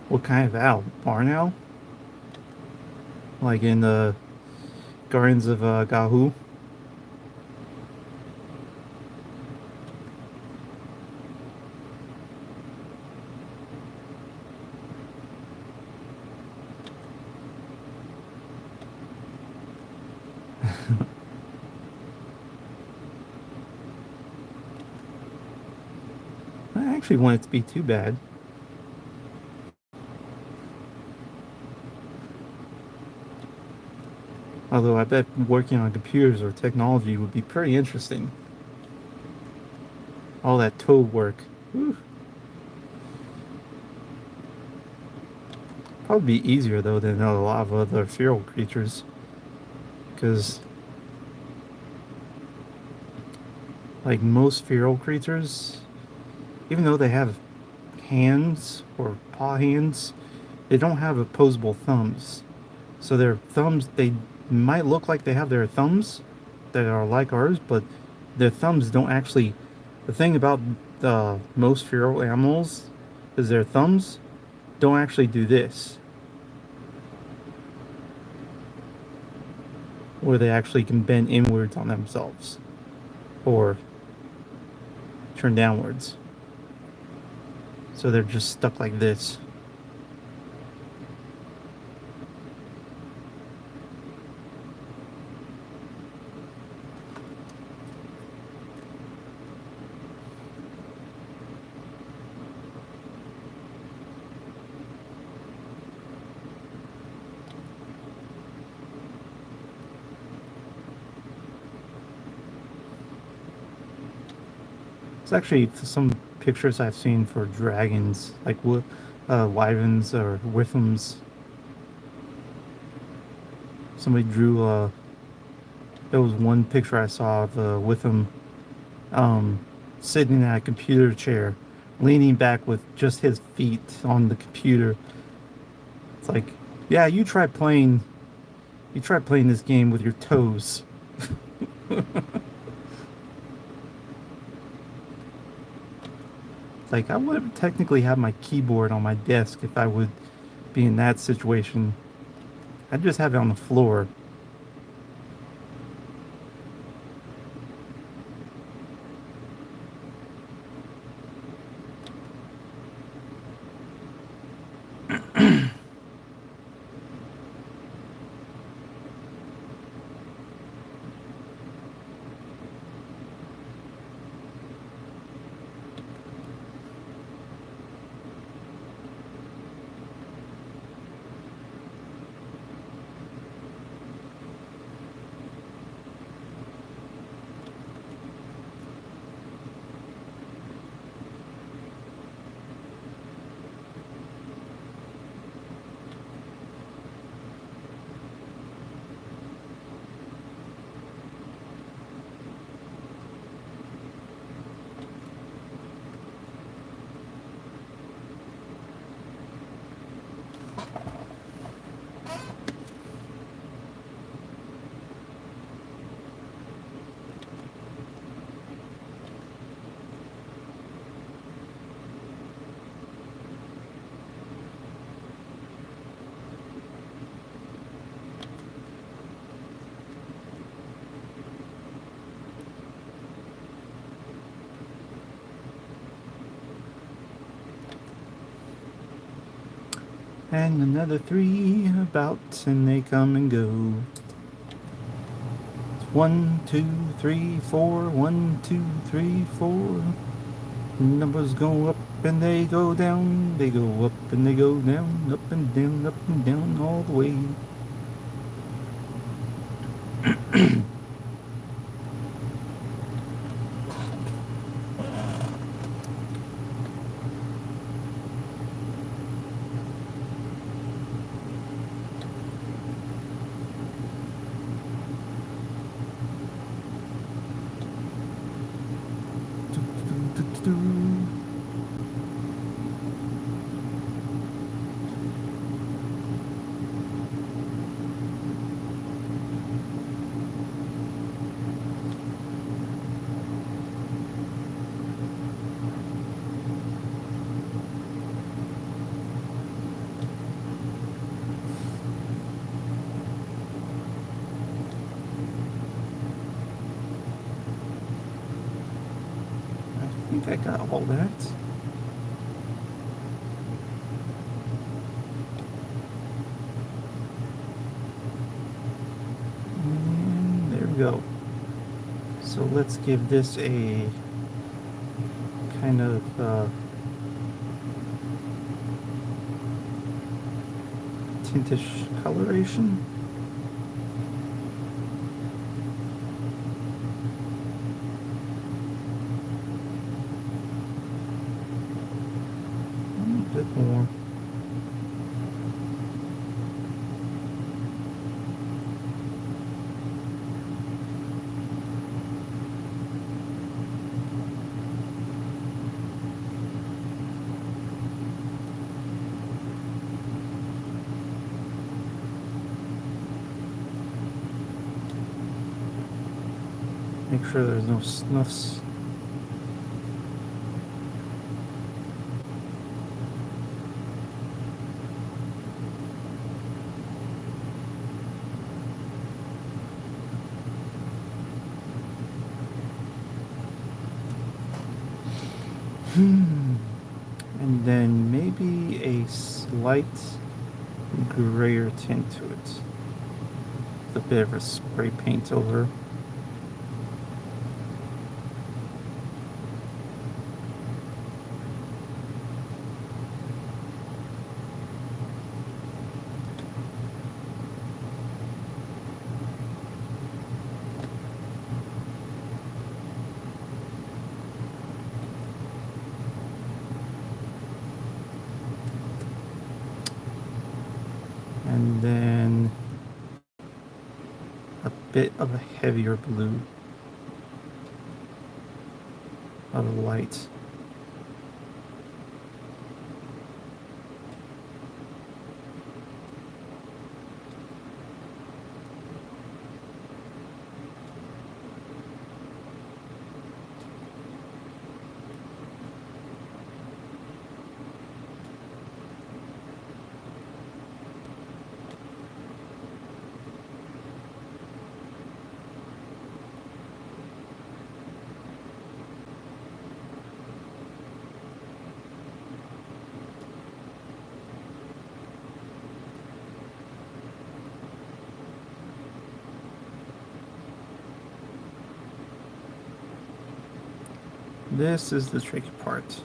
What kind of owl? Barn owl? Like in the Guardians of Gahoo? I actually want it to be too bad. Although I bet working on computers or technology would be pretty interesting. All that toad work. Whew. Probably be easier though than a lot of other feral creatures. Because, like most feral creatures, even though they have hands or paw hands, they don't have opposable thumbs. So their thumbs, they might look like they have their thumbs that are like ours, but their thumbs don't actually. The thing about the most feral animals is their thumbs don't actually do this, where they actually can bend inwards on themselves or turn downwards. So they're just stuck like this. It's actually some pictures I've seen for dragons, like wyverns or withams. Somebody drew there was one picture I saw of Witham um, sitting in a computer chair, leaning back with just his feet on the computer. It's like, yeah, you try playing this game with your toes. It's like I would technically have my keyboard on my desk if I would be in that situation. I'd just have it on the floor. And another 3 about, and they come and go. It's 1, 2, 3, 4. 1, 2, 3, 4. Numbers go up and they go down. They go up and they go down. Up and down all the way. I think I got all that. And there we go. So let's give this a kind of tintish coloration. A bit more. Make sure there's no snuffs. And then maybe a slight grayer tint to it. With a bit of a spray paint over. And then a bit of a heavier blue of a light. This is the tricky part.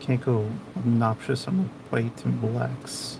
can't go obnoxious on the white and blacks.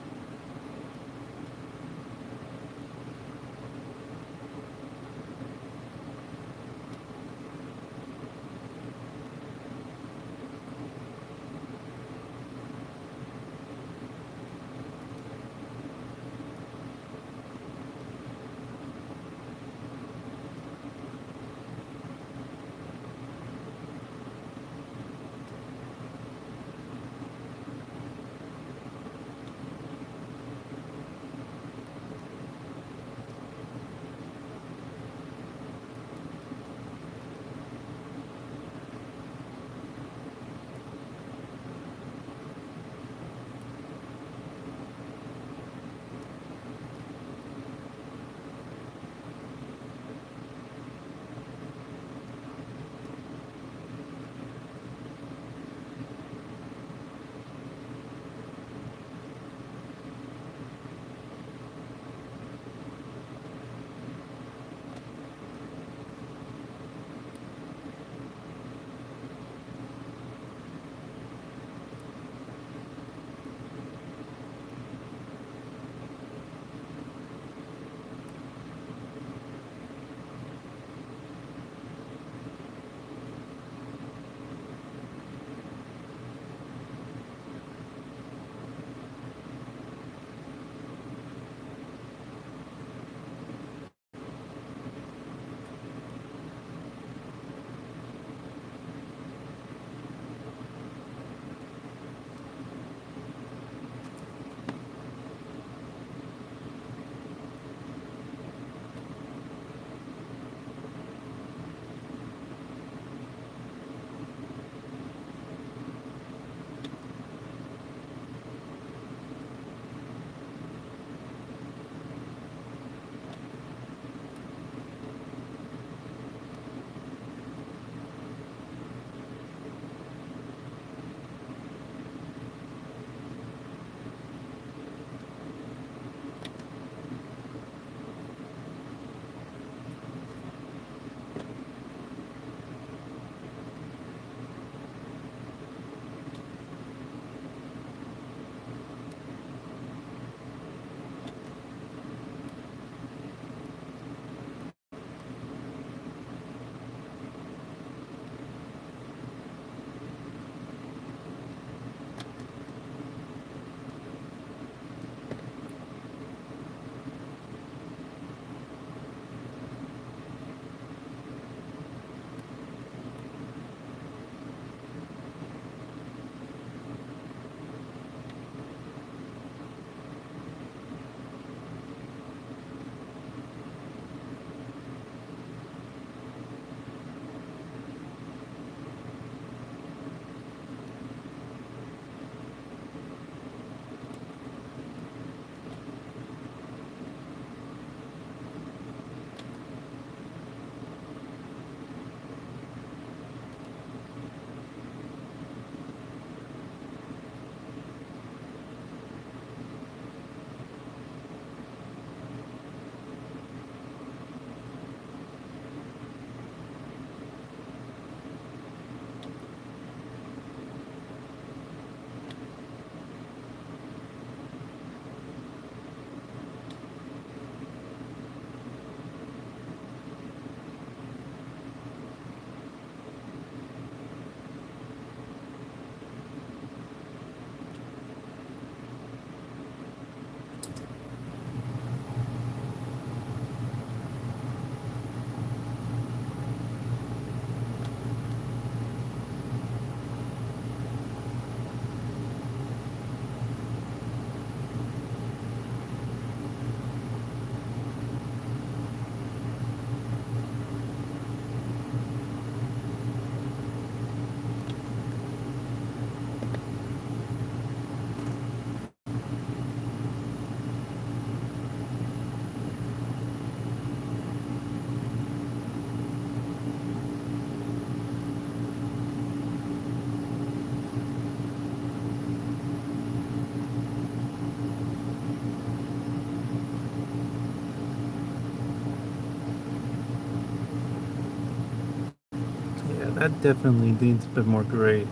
That definitely needs a bit more gray.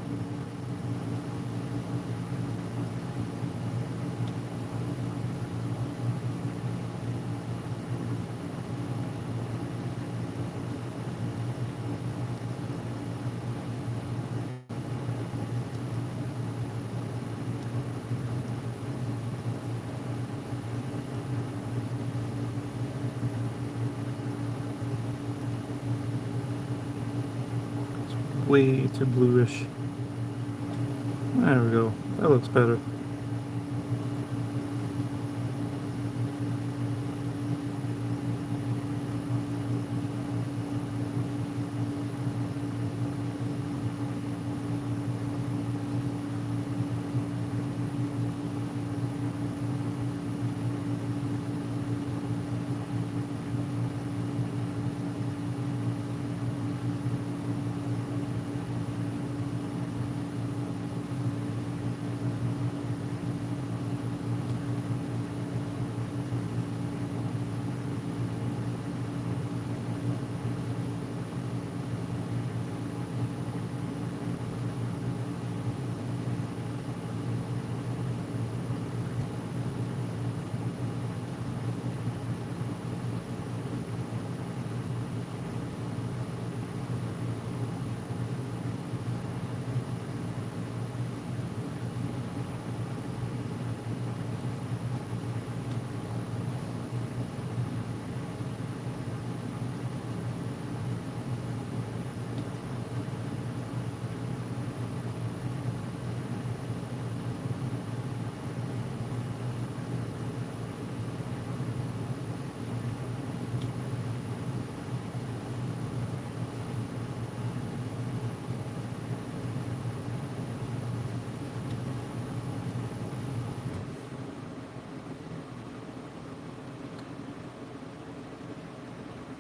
way too bluish. There we go. That looks better.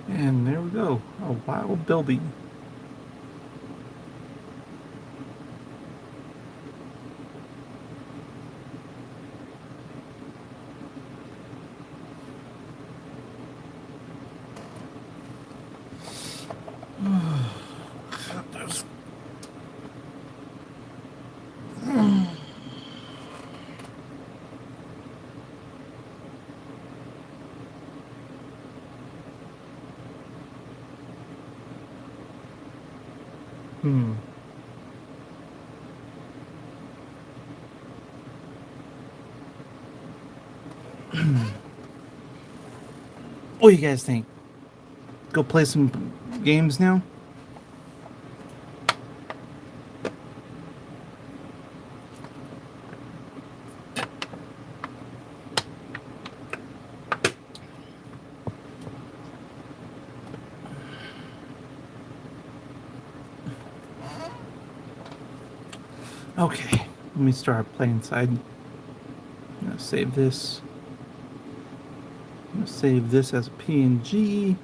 And there we go. A wild building. Hmm. What do you guys think? Go play some games now? Okay, let me start Planetside. I'm gonna save this. I'm gonna save this as a PNG.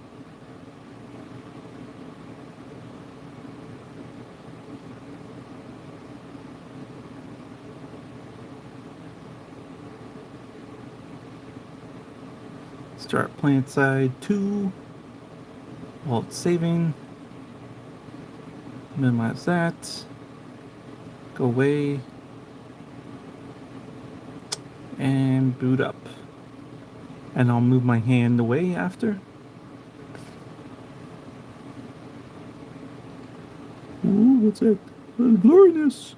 Start Planetside 2 while it's saving. Minimize that. Go away. And boot up. And I'll move my hand away after. Ooh, what's that? Blurriness.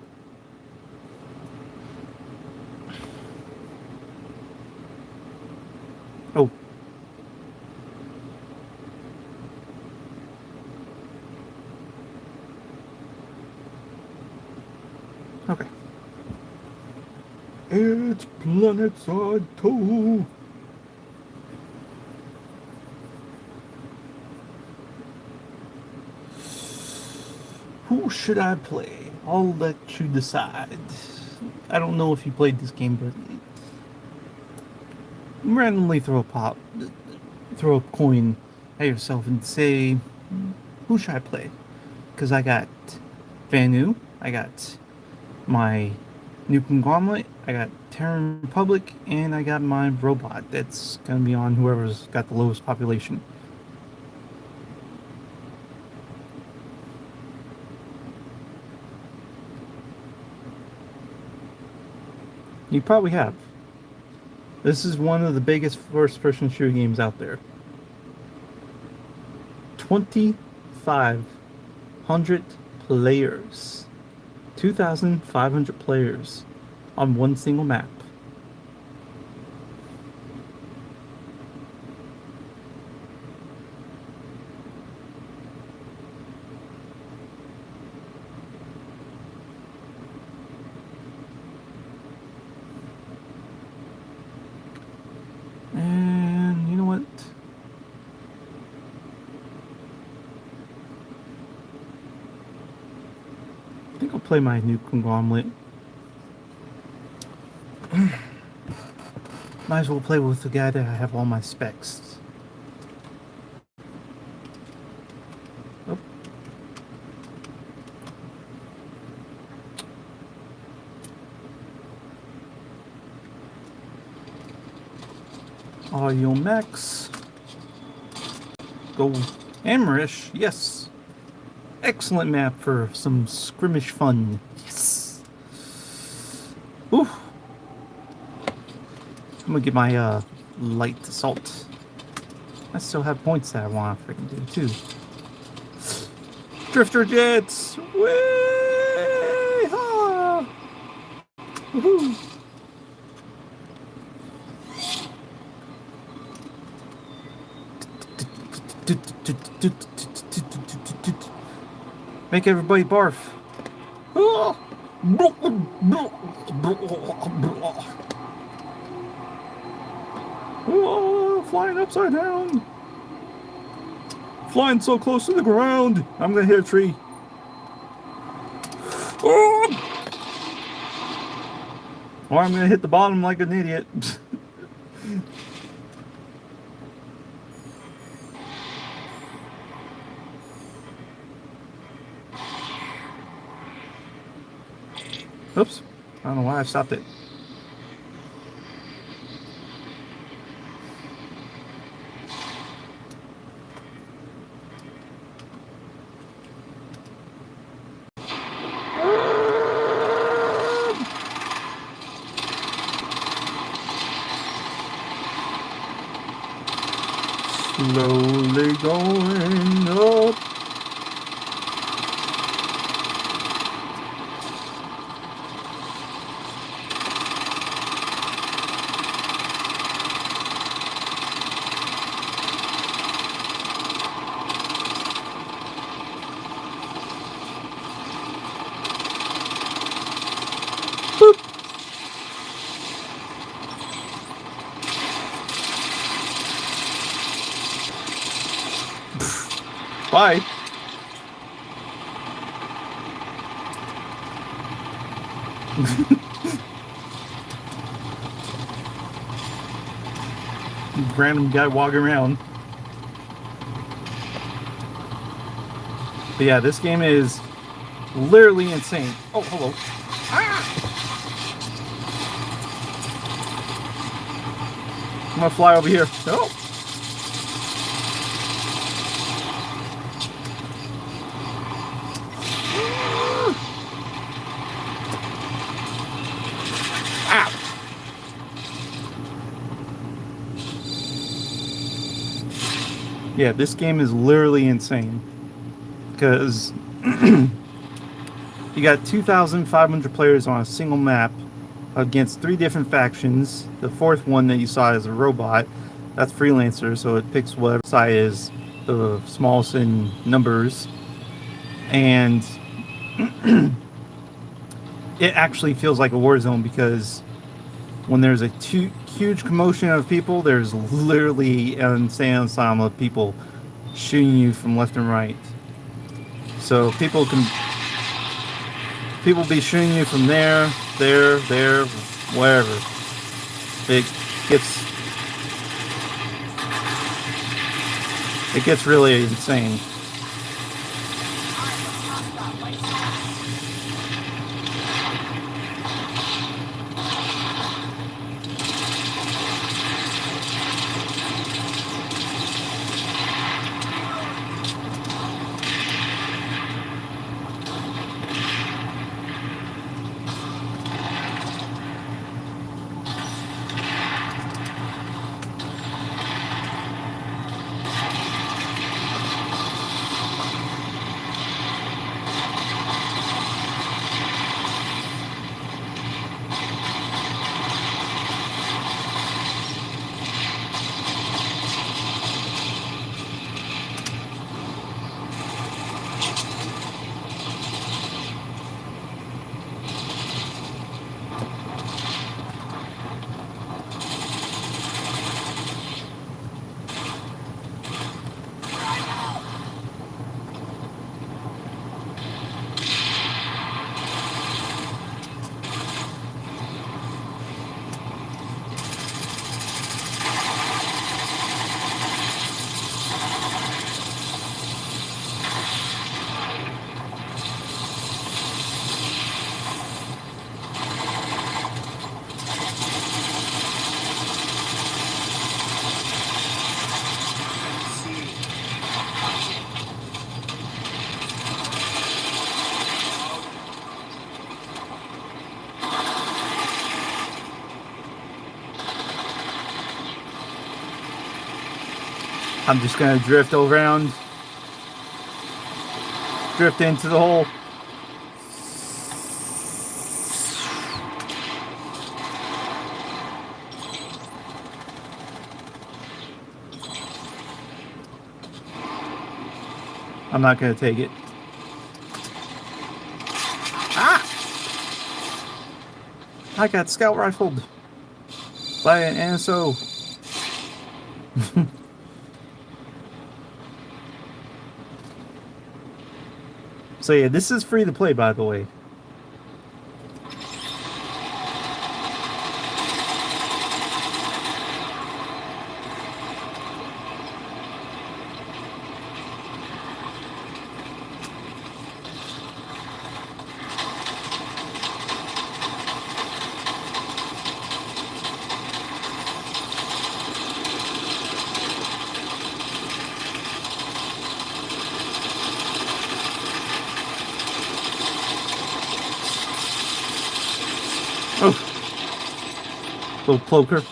Oh. Okay. It's Planetside 2. Who should I play? I'll let you decide. I don't know if you played this game, but randomly throw a coin at yourself and say, who should I play? Because I got Vanu, I got my new conglomerate, I got Terran Republic, and I got my robot that's gonna be on whoever's got the lowest population. You probably have. This is one of the biggest first-person shooter games out there. 2,500 players. 2,500 players on one single map. think I'll play my new conglomerate. Might as well play with the guy that I have all my specs. Oh. Audio Max. Go Amrish, yes. Excellent map for some skirmish fun. Yes. Ooh. I'm gonna get my light assault. I still have points that I want to freaking do too. Drifter jets! Way! Ha! Woohoo! Make everybody barf. Oh, flying upside down. Flying so close to the ground. I'm gonna hit a tree. Oh! Or I'm gonna hit the bottom like an idiot. Oops. I don't know why I stopped it. Slowly going up. Boop. Bye. Random guy walking around. But yeah, this game is literally insane. Oh, hello. Ah! I'm gonna fly over here. Oh. Yeah, this game is literally insane because you got 2,500 players on a single map against 3 different factions. The 4th one that you saw is a robot. That's freelancer, so it picks whatever side is the smallest in numbers. And it actually feels like a war zone because when there's a huge commotion of people, there's literally an insane ensemble of people shooting you from left and right. So people be shooting you from there, wherever. It gets really insane. I'm just gonna drift around, drift into the hole. I'm not gonna take it. Ah! I got scout rifled by an NSO. So yeah, this is free to play, by the way. Oh, little cloaker.